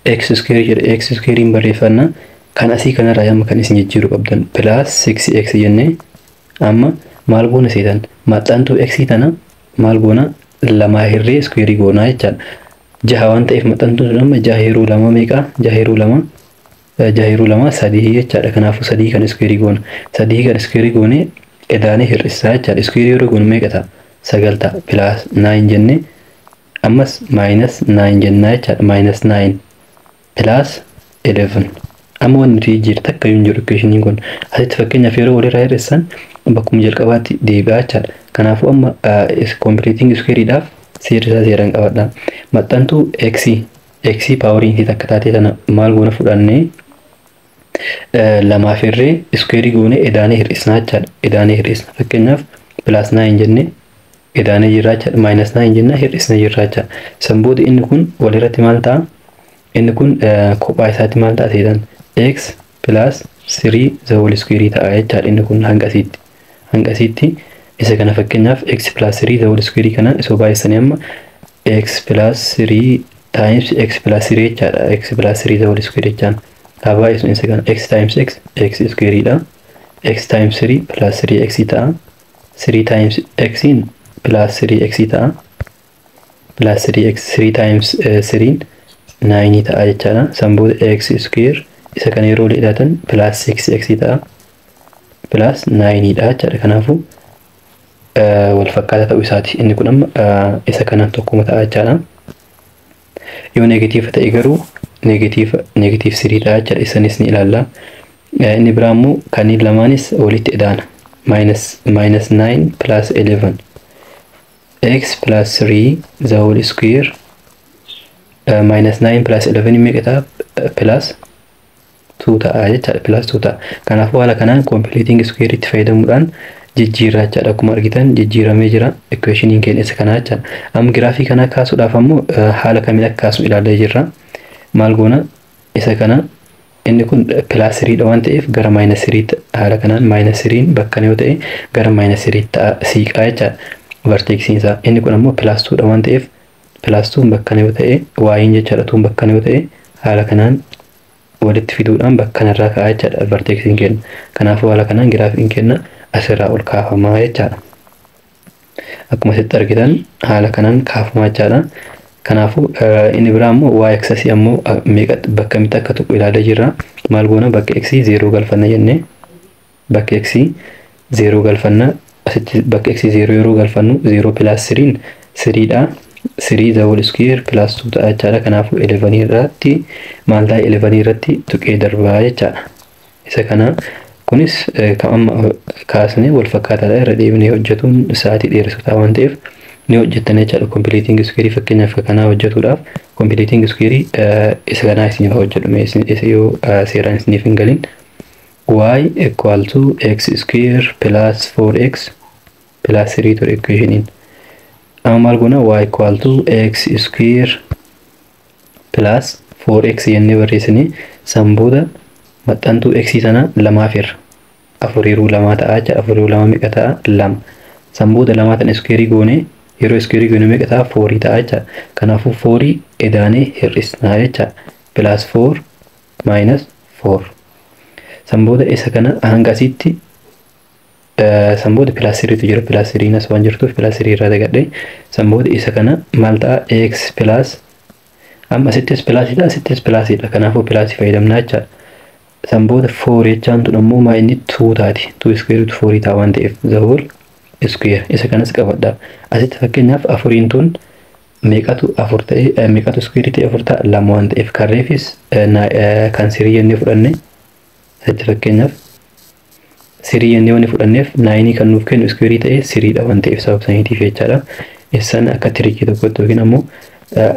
x square jedha. X squarein barreeffannaa. Kan asii kanarraa amma kan isin jijjiiruu qabdan plus 6x jennee amma maal goona seetan maxxantuu x tana maal goona lamaa hirree square goonaa jechaadha. 6 waan ta'eef maxxantuun amma 6 hirruu 2 meeqa? 6 hirruu 2 3 jechaadha. Kanaafuu 3 kan square goona. 3 kan square goone edaanee hir'isaa jechaadha. Square yeroo goonu meeqa ta'a? 9 ta'a. Plus 9 jennee ammas minus 9 jennaa jechaadha. Minus 9 plus 11. Amma wanti nuti jijjiirru takka yoo hin jiru equationii kun asitti fakkeenyaaf yeroo walirraa hir'isan bakkuma jalqabaatti deebi'aa jechaadha. Kanaafuu amma completing squareedhaaf seeraan qabadha. Maxxantuu x paawariin takka taatee tana maal goona fudhannee lamaaf hirree square goone edaanee hir'isnaa jechaadha. Edaanee hir'isna fakkeenyaaf plus 9 jennee edaanee jirraa jechaadha. Minus 9 jennaa hir'isnee jirraa jechaadha. Sanboodi inni kun walirratti maal ta'a? Inni kun kophaa isaatti maal ta'a seetan? X plus 3 the whole square ta'a jechaadha. Inni kun hangasiitti isa kana fakkeenyaaf x plus 3 the whole square kana isoo baay'isanii amma x plus 3 times x plus 3 jechaadha. X plus 3 the whole square jechaan haa baay'isu isa kana x times x square dha. X times 3 plus 3x ta'a. 3 times x in plus 3x ta'a. Plus 3x 3 times 3 9 ta'a jechaadha. San booda x square isa kana yeroo leedhaatan plus 6x ta'a. Plus 9 dha jechaadha. Kanaafuu wal fakkaata ta'uu isaati. Inni kun amma isa kanaan tokkuma ta'a jechaadha. Yoo negatiiva ta'e garuu negatiiv 3 dha jechaadha. Isanis ni ilaalla. Inni biraa immoo kanneen lamaanis walitti idaana. minus 9 plus 11 x plus 3 the whole square minus 9 plus 11 meeqa ta'a plus 2 ta'a jechaadha. Plus 2 ta'a. Kanaafuu haala kanaan completing square itti fayyadamuudhaan jijjiirraa jechaadha. Akkuma argitan jijjiiramee jira equationiin keenya isa kanaa jechaadha. Amma giraafii kana kaasuudhaaf ammoo haala kamiin akka kaasu ilaallee jirra. Maal goona isa kana inni kun plus 3 dha waan ta'eef gara minus 3 haala kanaan minus 3 bakka yoo ta'e gara minus 3 ta'a siiqaa jechaadha. Vertexiin isaa inni kun ammoo plus 2 dha waan ta'eef plus 2 bakka yoo ta'e y'n jechaadha. 2 bakka yoo ta'e haala kanaan walitti fiduudhaan bakka kanarraa ka'aa jechaadha vertexiin keenya. Kanaafuu haala kanaan giraafiin keenya asirraa ol kaafamaa jechaadha. Akkuma asitti argitan haala kanaan kaafamaa jechaadha. Kanaafuu inni biraa ammoo y axis ammoo meeqa bakka mitti akka tuqu ilaalee jirra. Maal goona bakka x 0 galfanna jennee bakka x 0 galfanna. Asitti bakka x 0 yeroo galfannu 0 plus 3 3 dha. 3 the whole square plus 2 ta'a jechaadha. Kanaafuu 11 irratti maal ta'a 11 irratti tuqee darbaa jechaadha. Isa kana kunis kan amma kaasnee wal fakkaataadha. Irra deebinee hojjetuun sa'aatii dheeressu ta'a waan ta'eef ni hojjettan jechaadha. Completing square fakkeenyaaf kanaa hojjetuudhaaf completing square isa kanaa isiniif hojjedhume isa yoo seeraan isiniif hin galin y equal to x square plus 4x plus 3 to equationiin. Amma maal goona y equal to x square plus 4x jennee barreessine san booda maxxantuu x sana lamaaf irra afuriiruu lamaa ta'a jecha afuriiruu lama meeqa ta'a lama san booda lamaa tan square goone yeroo square goone meeqa ta'a 4 ta'a jecha. Kanaafuu 4 edaanee hir'isnaa jecha plus 4 minus 4 san booda isa kana hanga asitti san booda plus 3 tu jira. Plus 3 nas waan jirtuuf plus 3 irraa dagadhe san booda isa kana maal ta'a x plus amma asittis plus dha asittis plus dha. Kanaafuu plus fayyadamnaa jecha. San booda 4 jechaan tun ammoo maa inni 2 taati. 2 square root 4 ta'a waan ta'eef the whole square isa kanas qabadha. Asitti fakkeenyaaf afuriin tun meeqatu afur ta'e meeqatu square ta'e afur ta'a lama waan ta'eef karreefis kan sirii jennee fudhanne asitti fakkeenyaaf sirii jennee waan fudhanneef 9 kan nuuf kennu square ta'e siriidha waan ta'eef sababa saniitiif jechaadha. Isaan akka tirikii tokkotti yookiin ammoo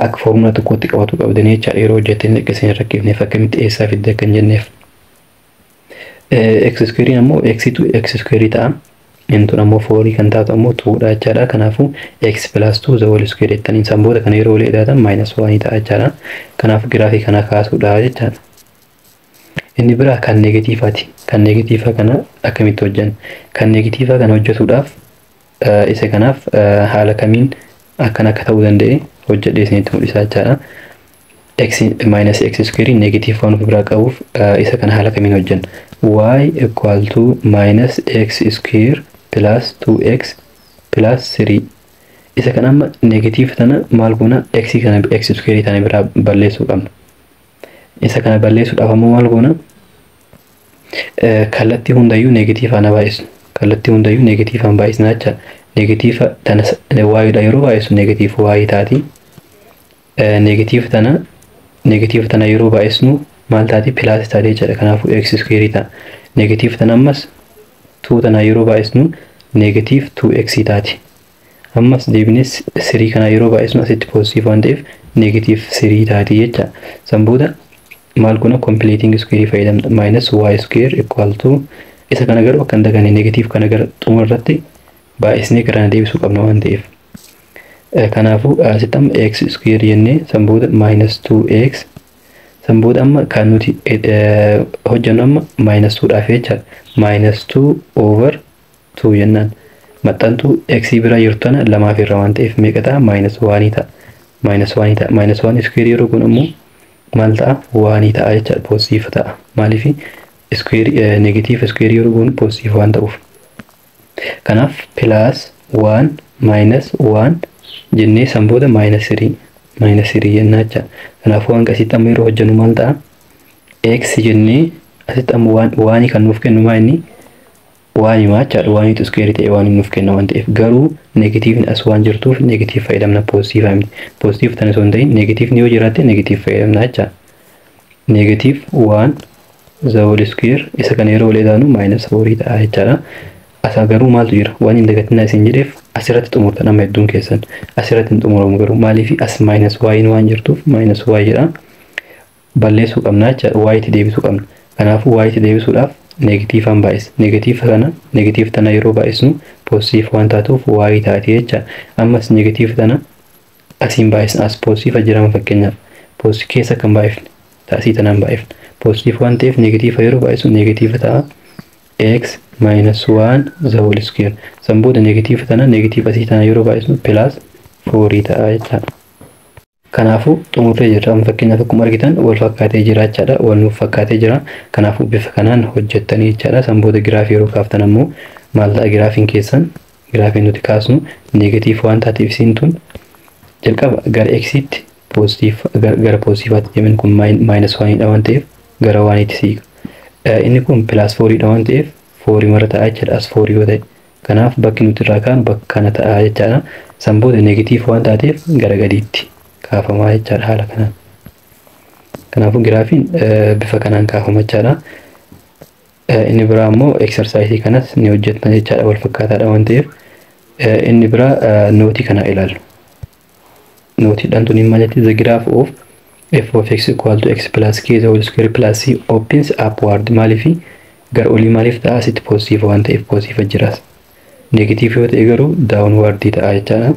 akka foormula tokkotti qabatu qabdanii jechaadha. Yeroo hojjettanii akka isin rakkifneef akkamitti eessaa fidde kan jenneef. X square ammoo x to x square ta'a. Intun ammoo 4 kan taatu ammoo 2 dha jechaadha. Kanaafuu x plus 2 the whole square jettaniin san booda kana yeroo wal edaatan minus 1 ta'a jechaadha. Kanaafuu giraafii kana kaasuudha jechaadha. Inni biraa kan negatiivaati. Kan negatiivaa kana akkamitti hojjenna? Kan negatiivaa kana hojjetuudhaaf isa kanaaf haala kamiin akkan akka ta'uu danda'e hojjedhee isinitti mul'isa jechaadha. X minus x square negative waan of biraa qabuuf isa kana haala kamiin hojjenna? Y equal to minus x square plus 2x plus 3 isa kana amma negative tana maal goona x kana x square tana biraa balleessuu qabna. Isa kana balleessuudhaaf ammoo maal goona kallattii hundayyuu negative ana baay'isnu. Kallattii hundayyuu negative an baay'isna jecha. Negative tana y dha yeroo baay'isu negative y taati. Negative tana yeroo baay'isnu maal taati plus taati jechaadha. Kanaafuu x square ta'a. Negative tana ammas 2 tana yeroo baay'isnu negative 2x taati. Ammas deebines 3 kana yeroo baay'isnu asitti positive waan ta'eef negative 3 taati jecha. San booda maal goona completing square fayyadamna minus y square equal to isa kana garuu akka dagane negative kana gara xumura irratti baay'isnee gara deebisuu qabna waan ta'eef. Kanaafuu asitti amma x square jennee san booda minus 2x san booda amma kan nuti hojjennu amma minus 2 dhaaf jecha minus 2 over 2 jennaan. Maxxantuu x bira jirtu tana lamaaf irra waan ta'eef meeqa ta'a minus 1 ta'a. Minus 1 ta'a. Minus 1 square yeroo kun ammoo maal ta'a 1 ta'a jecha positive ta'a. Maaliif square negative square yeroo kun positive waan ta'uuf. Kanaaf plus 1 minus 1 jennee san booda minus 3 jennaa jecha. Kanaafuu waan asitti amma yeroo hojjennu maal ta'a? X jennee asitti amma waan kan nuuf kennu maa inni? Waan jechaadha. Waan itu square ta'e waan nuuf kenna waan ta'eef garuu negatiivni as waan jirtuuf negatiif fayyadamna positive miti. Positive tan osoo hin ta'in negatiivni yoo jiraatte negatiif fayyadamna jecha. Negative 1 the whole square isa kana yeroo wal edaanu minus 4 ta'a jechaadha. Asa garuu maaltu jira? Waan hin dagatinaa isin jedheef asirratti xumurtan amma hedduun keessan. Asirratti hin xumuramu garuu maaliif as minus y waan jirtuuf minus y jedha. Balleessuu qabna jecha y itti deebisuu qabna. Kanaafuu y itti deebisuudhaaf negative an baay'is. Negative tana yeroo baay'isnu positive waan taatuuf y taati jecha. Ammas negative tana asiin baay'isna as positive jirama fakkeenyaaf. Positive keessa kan baay'ifne taasii tanaan baay'ifne. Positive waan ta'eef negative yeroo baay'isnu negative ta'a. X minus 1 the whole square. San booda negative tana negative asii tana yeroo baay'isnu plus 4 ta'a jecha. Kanaafuu xumurree jirra. Amma fakkeenyaaf akkuma argitan wal fakkaatee jira jechaadha. Wal nuuf fakkaatee jira. Kanaafuu bifa kanaan hojjettanii jechaadha. San booda giraafii yeroo kaaftan ammoo maal ta'a giraafiin keessan? Giraafiin nuti kaasnu negative waan taateef isiin tun jalqaba gara x-tti gara positiivaatti deeman kun minus 1 dha waan ta'eef gara 1tti siiqa. Inni kun plus 4 dha waan ta'eef 4 mara ta'a jechaadha as 4 yoo ta'e. Kanaaf bakki nuti irraa kaanu bakka kana ta'a jechaadha. San booda negative waan taateef gara gadiitti kaafamaa jechaadha haala kanaan. Kanaafuu giraafiin bifa kanaan kaafama jechaadha. Inni biraa immoo exercise kanas ni hojjetna jechaadha wal fakkaataadha waan ta'eef. Inni biraa nootii kana ilaallu. Nootiidhaan tuni maal jetti? The graph of f of x equal to x plus k the whole square plus c opens upward. Maaliif gara olii maaliif ta'a? Asitti positive waan ta'eef positive jiraas. Negative yoo ta'e garuu downward ta'a jechaadha.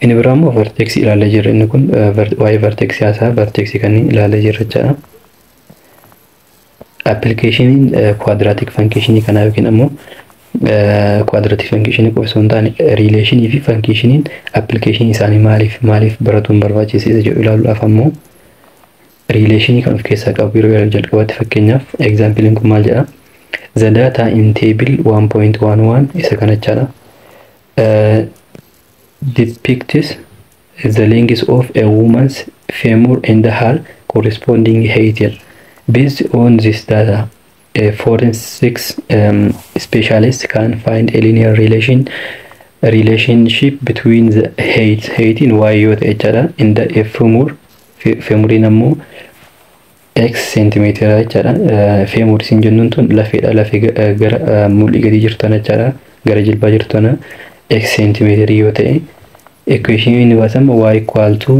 Inni biraa immoo vertex ilaalee jirra. Inni kun waa'ee vertex haasaa vertex kan ilaalee jirra jechaadha. Application quadratic function kanaa yookiin ammoo quadratic function qofa osoo hin taane relation fi function application isaanii maaliif baratuun barbaachisa jedhu ilaaluudhaaf ammoo relation kan of keessaa qabu yeroo jalqabaatti fakkeenyaaf example kun maal jedha? The data in table 1.11 isa kana jechaadha. Depicts the length of a woman's femur and her corresponding height. Based on this data, a forensic specialist can find a linear relationship between the height in y yoo ta'e jechaadha and the femuriin ammoo x centimeter jechaadha. Femur isin jennuun tun lafeedha. Lafee gara mul'ii gadi jirtana jechaadha. Gara jilbaa jirtana x centimeter yoo ta'e equation inni baasamu y equal to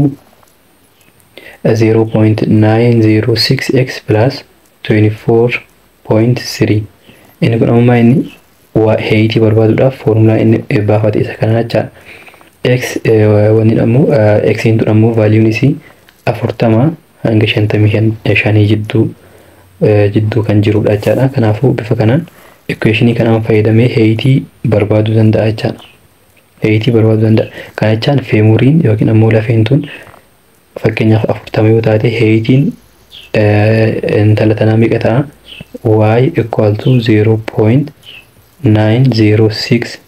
0.906x plus 24.3. Inni kun ammoo inni height barbaaduudhaaf formula inni baafate isa kana jechaadha. X wanni ammoo x tun ammoo valuun isii 40 hanga 55 jidduu kan jirudha jechaadha. Kanaafuu bifa kanaan equation kanaan fayyadamee height barbaaduu danda'a jechaadha. Height barbaaduu danda'a. Kana jechaan femuriin yookiin ammoo lafeen tun fakkeenyaaf 40 yoo taate heightiin intala tanaa meeqa ta'a? Y equal to 0.906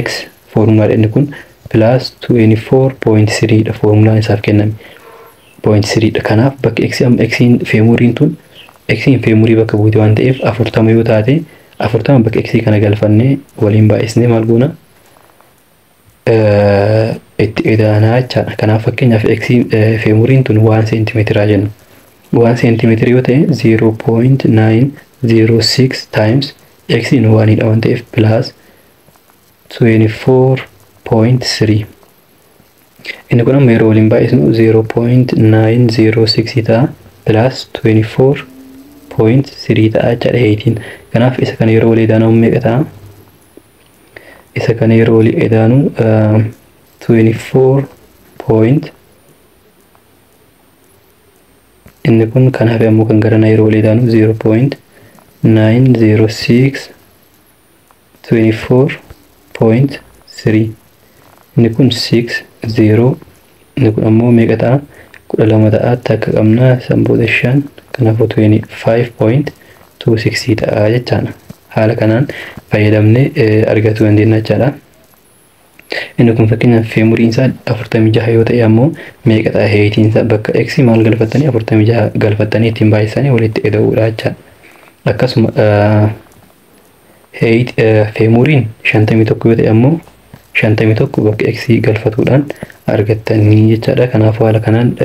x formula inni kun plus 24.3 dha formulaan isaaf kenname 0.3 dha. Kanaaf bakka x'n femuriin tun x'n femurii bakka buute waan ta'eef 40 yoo taate 40 bakka x kana galfannee waliin baay'isnee maal goona? Itti edaanaa jechaadha. Kanaaf fakkeenyaaf femuriin tun 1 centimeter jennu. 1 centimeter yoo ta'e 0.906 times x in 1 dha waan ta'eef plus 24.3. Inni kun amma yeroo waliin baay'isnu 0.906 ta'a plus 24.3 ta'a jechaadha heightiin. Kanaaf isa kana yeroo walii edaanu meeqa ta'a? Isa kana yeroo walii edaanu 24 point inni kun kanaaf ammoo kan garana yeroo walii edaanu 0.906 24.3 inni kun 6 0 inni kun ammoo meeqa ta'a? 12 ta'a takka qabna san booda 5 kanaafuu 25.26 ta'a jechaadha. haala kanaan fayyadamne argachuu dandeenya jechaadha. Inni kun fakkeenyaaf feemuriin isaa 46 yoo ta'e ammoo meeqa ta'a heeyitiin isaa bakka x maal galfattanii 46 galfattanii ittiin baay'isanii walitti ida'uudha jechaadha. Akkasuma heeyit feemuriin 51 yoo ta'e ammoo 51 bakka x galfatuudhaan argattanii jechaadha. Kanaafuu haala kanaan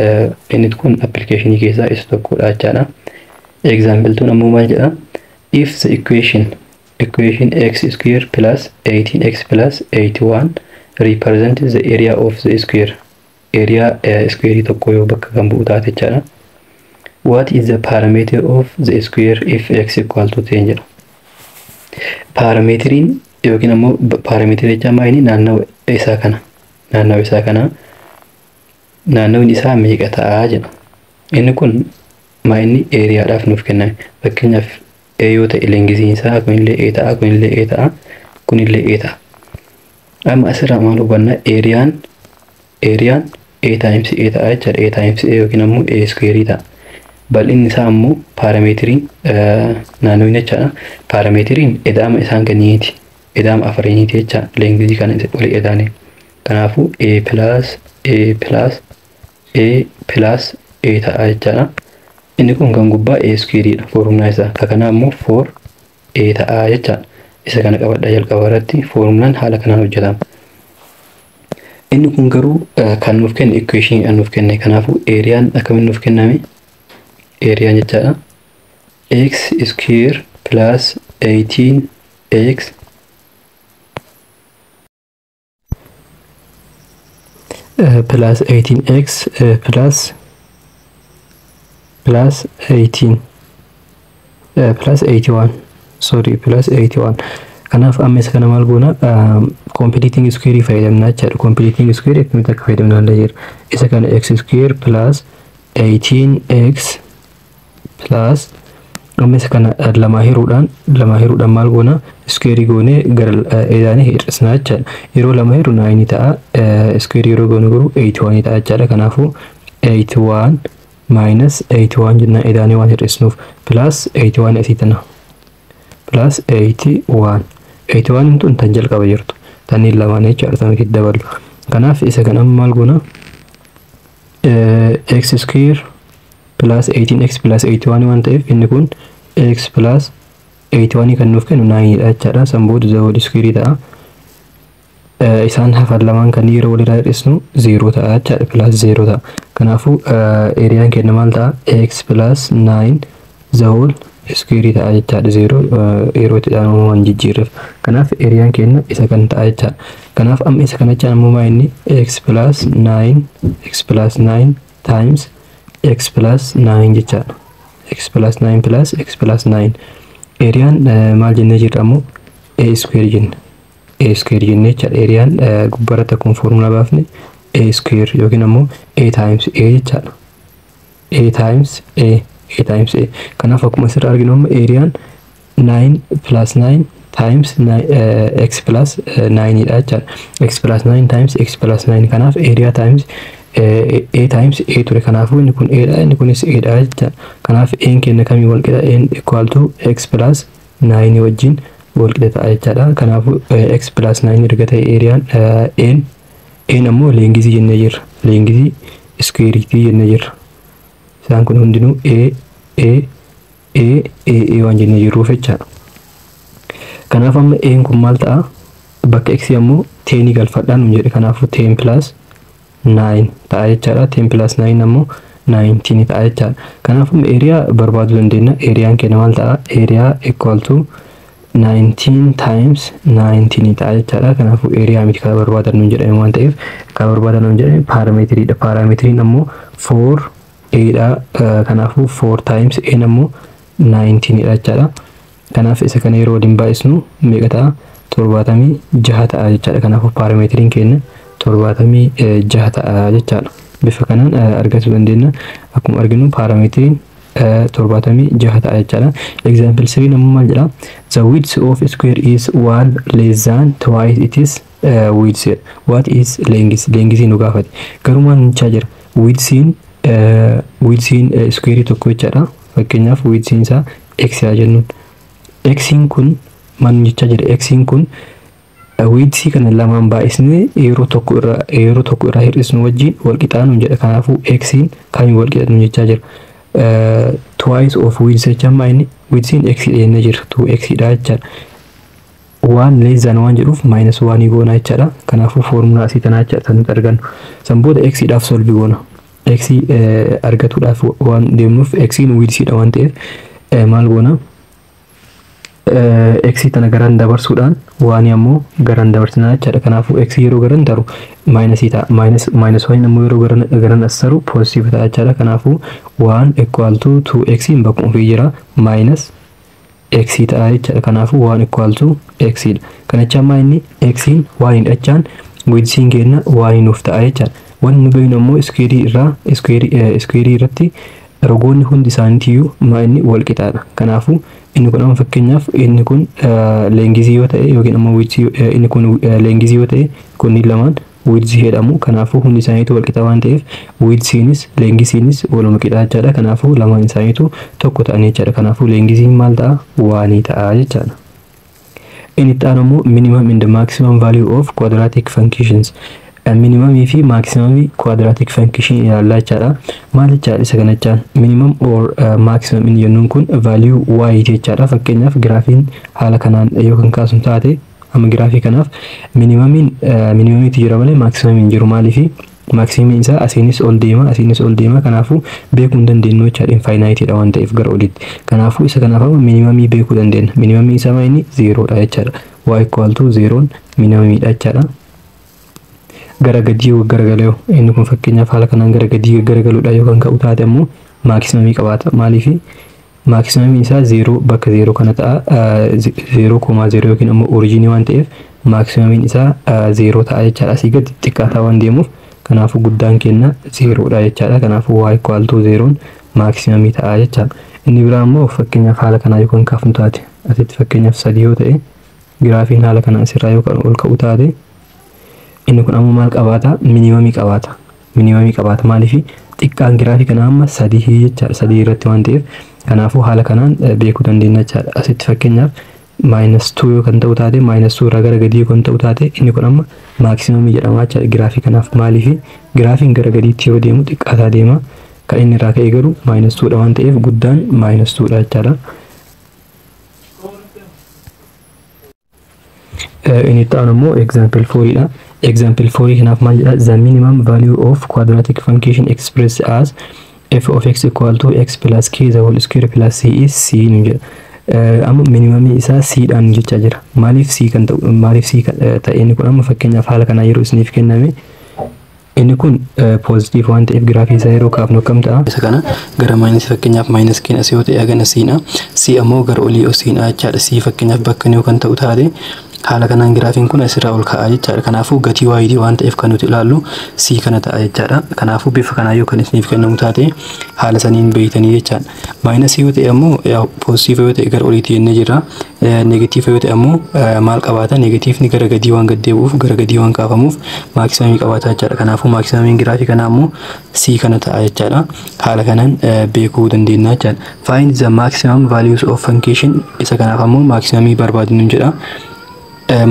inni kun appilikeeshinii keessaa isa tokkodha jechaadha. Example ammoo maal jedha? If the equation x square plus 18x plus 81 represent the area of the square. Area square tokko yoo bakka kan bu'u taate jechaadha. What is the parameter of the square if x equal to 10 jedha. Parameteriin yookiin ammoo parameterii jecha maayini naannawa isaa kana. Naannawa isaa kana naannawni isaa meeqa ta'a jedha. Inni kun maayini eeriyaadhaaf nuuf kenname. Fakkeenyaaf A yoo ta'e lengisiin isaa kunillee A ta'a, kunillee A ta'a, kunillee A ta'a. Amma asirraa maal hubanna? Eeriyaan A times A ta'a jechaadha. A times A yookiin ammoo A square ta'a. Bal'inni isaa ammoo parameteriin naannawni jechaadha. Parameteriin edaama isaan kanniiti. Edaama afuriiti jecha lengizii kana wali edaane. Kanaafuu A plus A plus A plus A ta'a jechaadha. Inni kun kan gubbaa A square dha foormulaa isaa. Kana ammoo 4 A ta'a jechaadha. Isa kana qabadha jalqaba irratti foormulaan haala kanaan hojjetama. Inni kun garuu kan nuuf kenne equation kan nuuf kenne. Kanaafuu eeriyaan akkamiin nuuf kenname? Eeriyaan jechaadha. X square plus 18x plus 18x plus 18 plus 81 sorry plus 81. Kanaaf amma isa kana maal goona completing square fayyadamna jechaadha. Completing square akkamitti akka fayyadamna illee isa kana x square plus 18x plus amma isa kana lama hiruudhaan maal goona square goone gara edaanii hir'isna jechaadha. Yeroo lama hiru 9 ta'a, square yeroo goone garuu 81 ta'a jechaadha. Kanaafuu 81 minus 81 jenna edaanii waan hir'isnuuf plus 81 asiitana plus 81 tun tan jalqaba jirtu taniin lamaan jechaadha tanitti dabalu. Kanaaf isa kana maal goona x square plus 18x plus 81 waan ta'eef inni kun x plus 81 kan nuuf kennu 9 dha jechaadha. Sanbood zawod square ta'a. Isaan hafan lamaan kan yeroo walirraa hir'isnu 0 ta'a jechaadha plus 0 ta'a. Kanaafuu eeriyaan kenna maal ta'a? x plus 9 zawol square ta'a jechaadha 0 yeroo itti waan jijjiirreef. Kanaaf eeriyaan kenna isa kan ta'a jechaadha. Kanaaf amma isa kana jechaan ammoo inni x plus 9 times x plus 9 jechaadha. X plus 9 plus x plus 9. Eeriyaan maal jennee jirra ammoo a square jenna. A square jennee jechaadha. Eeriyaan gubbaarratti akkuma foormulaa baafne a square yookiin ammoo a times a jechaadha. A times a. Kanaaf akkuma asirraa arginu amma eeriyaan 9 plus 9 times x plus 9 dha jechaadha. X plus 9 times x plus 9. Kanaaf eeriyaa times a times a ture. Kanaafuu inni kun a dha, inni kunis a dha jechaadha. Kanaaf a kenna kamii wal qixa? A equal to x plus 9 wajjin wal qixa ta'a jechaadha. Kanaafuu x plus 9 erga ta'e eeriyaan a ammoo leengizii jennee jirra. Leengizii squareetii jennee jirra. Isaan kun hundinuu a waan jennee jirruuf jechaadha. Kanaaf amma a kun maal ta'a? Bakka x ammoo 10 galfadhaan nu jedhe. Kanaafuu 10 plus 9 ta'a jechaadha. 10 plus 9 ammoo 19 ta'a jechaadha. Kanaaf amma eeriyaa barbaaduu dandeenya. Eeriyaan keenya maal ta'a? Eeriyaa equal to 19 times 19 ta'a jechaadha. Kanaafuu eeriyaa miti kan barbaadan nu jedhame waan ta'eef kan barbaadan nu jedhame parameetiriidha. Parameetiriin ammoo 4 a dha. Kanaafuu 4 times a ammoo 19 dha jechaadha. Kanaaf isa kana yeroo waliin baay'isnu meeqa ta'a? 76 ta'a jechaadha. Kanaafuu parameetiriin keenya 76 ta'a jechaadha. Bifa kanaan argachuu dandeenya. Akkuma arginu parameetiriin 76 ta'a jechaadha. Example 3 ammoo maal jedha? The width of square is 1 less than twice its width. What is length? Length nu gaafate. Garuu maal jechaa jira? Widthiin square tokko jechaadha. Fakkeenyaaf widthiin isaa x yaa jennuun. Xiin kun maal jechaa jira x'n kun width kana lamaan baay'isnee yeroo tokko irraa hir'isnu wajjin wal qixaanu jedha. Kanaafuu x'n kan wal qixaanu jechaa jira. Twice of width jecha maayini width'n x dheenne jira 2x dha jechaadha. 1 less than 1 jedhuuf minus 1 goona jechaadha. Kanaafuu formula asii tanaa jecha nuti argannu. San booda x dhaaf solve goona. X argatuudhaaf waan deemnuuf x'n width dha waan ta'eef maal goona? X tana garaan dabarsuudhaan waan ammoo garaan dabarsinaa jechaadha. Kanaafuu x yeroo garaan daru minus ta'a. Minus 1 ammoo yeroo garaan as daru positive ta'a jechaadha. Kanaafuu 1 equal to 2x bakkuma ofii jira minus x ta'a jechaadha. Kanaafuu 1 equal to x dha. Kanachaa maayini x waan hidhachaan width keenya waan nuuf ta'a jechaadha. Waan nu beeknu ammoo square irratti rogoonni hundi isaaniitiyyuu maayini wal qixaadha. Kanaafuu inni kun amma fakkeenyaaf inni kun leengizii yoo ta'e yookiin ammoo width inni kun leengizii yoo ta'e kunni lamaan width jedhamu. Kanaafuu hundi isaaniitu wal qixa waan ta'eef widthsiinis leengiziinis waluma qixa jechaadha. Kanaafuu lamaan isaaniitu tokko ta'anii jechaadha. Kanaafuu leengiziin maal ta'a? 1 ta'a jechaadha. Inni itti aanu ammoo minimum and maximum value of quadratic functions. Minimum fi maximum quadratic function ilaallaa jechaadha. Maal jechaadha isa kanachaan minimum or maximum inni jennuun kun value y jechaadha. Fakkeenyaaf giraafiin haala kanaan yookaan kaasum taate amma giraafii kanaaf minimamiitu jira malee maximum hin jiru. Maaliif maximum isaa asiinis ol deema kanaafuu beekuu hin dandeenyu jechaadha. Infinite dha waan ta'eef gara olitti. Kanaafuu isa kanaaf amma minimumii beekuu dandeenya. Minimumii isaa maayini 0 dha jechaadha. Y equal to 0 minimumii dha jechaadha. Gara gadii garagalee inni kun fakkeenyaaf haala kanaan gara gadii garagaluudha yookaan ka'u taate ammoo maximumii qabaata. Maaliif maximumii isaa 0 bakka 0 kana ta'a 0,0 yookiin ammoo originii waan ta'eef maximumii isaa 0 ta'a jechaadha. Asii gadi xiqqaataa waan deemuuf kanaafuu guddaan keenya 0 dha jechaadha. Kanaafuu y equal to 0 maximumii ta'a jechaadha. Inni biraa ammoo fakkeenyaaf haala kanaa yookaan kaafnu taate asitti fakkeenyaaf 3 yoo ta'e giraafiin haala kanaan asirraa yookaan ol ka'u taate inni kun ammoo maal qabaata? Minimumii qabaata. Maaliif xiqqaan giraafii kana amma 3 jechaadha. 3 irratti waan ta'eef kanaafuu haala kanaan beekuu dandeenya jechaadha. Asitti fakkeenyaaf -2 yoo kan ta'u taate -2 irraa gara gadii yoo kan ta'u taate inni kun amma maximumii jedhama jechaadha giraafii kanaaf. Maaliif giraafiin gara gadiitti yoo deemu xiqqaataa deema. Kan inni irraa ka'ee garuu -2 dha waan ta'eef guddaan -2 dha jechaadha. Inni itti aanu ammoo example 4 dha. Example 4 kanaaf maal jedha? The minimum value of quadratic function expressed as f of x equal to x plus k the whole square plus c is c nu jedha. Amma minimumii isaa c dhaan jechaa jira. Maaliif c kan ta'u? Maaliif c ta'e? Inni kun amma fakkeenyaaf haala kanaa yeroo isiniif kenname inni kun positive waan ta'eef giraafii isaa yeroo kaafnu akkam ta'a? Isa kana gara minus fakkeenyaaf minus keen as yoo ta'e agana c dha. C ammoo gara olii osii dha jechaadha. C fakkeenyaaf bakka yoo kan ta'u taate haala kanaan giraafiin kun asirraa ol ka'aa jechaadha. Kanaafuu gatii y waan ta'eef kan nuti ilaallu c kana ta'a jechaadha. Kanaafuu bifa kanaa yoo kan isiniif kennamu taate haala saniin beeytanii jechaadha. Minus yoo ta'e ammoo positive yoo ta'e gara oliitti jennee jirra. Negative yoo ta'e ammoo maal qabaata? Negatiivni gara gadii waan gad deebi'uuf gara gadii waan kaafamuuf maximumii qabaata jechaadha. Kanaafuu maximumiin giraafii kanaa ammoo c kana ta'a jechaadha. Haala kanaan beekuu dandeenya jechaadha. Find the maximum values of function. Isa kanaaf ammoo maximumii barbaadnu jedha.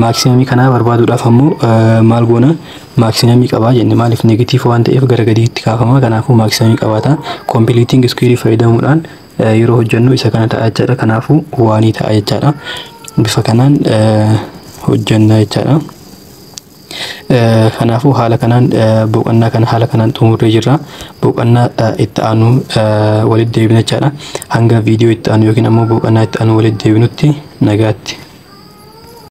Maximumii kana barbaaduudhaaf ammoo maal goona? Maximumii qabaa jenne. Maaliif negative waan ta'eef gara gadiitti kaafama. Kanaafuu maximumii qabaata. Completing square fayyadamuudhaan yeroo hojjennu isa kana ta'a jechaadha. Kanaafuu 1 ta'a jechaadha. Bifa kanaan hojjenna jechaadha. Kanaafuu haala kanaan boqonnaa kana haala kanaan xumurree jirra. Boqonnaa itti aanu walitti deebina jechaadha. Hanga viidiyoo itti aanu yookiin ammoo boqonnaa itti aanu walitti deebinutti nagaatti.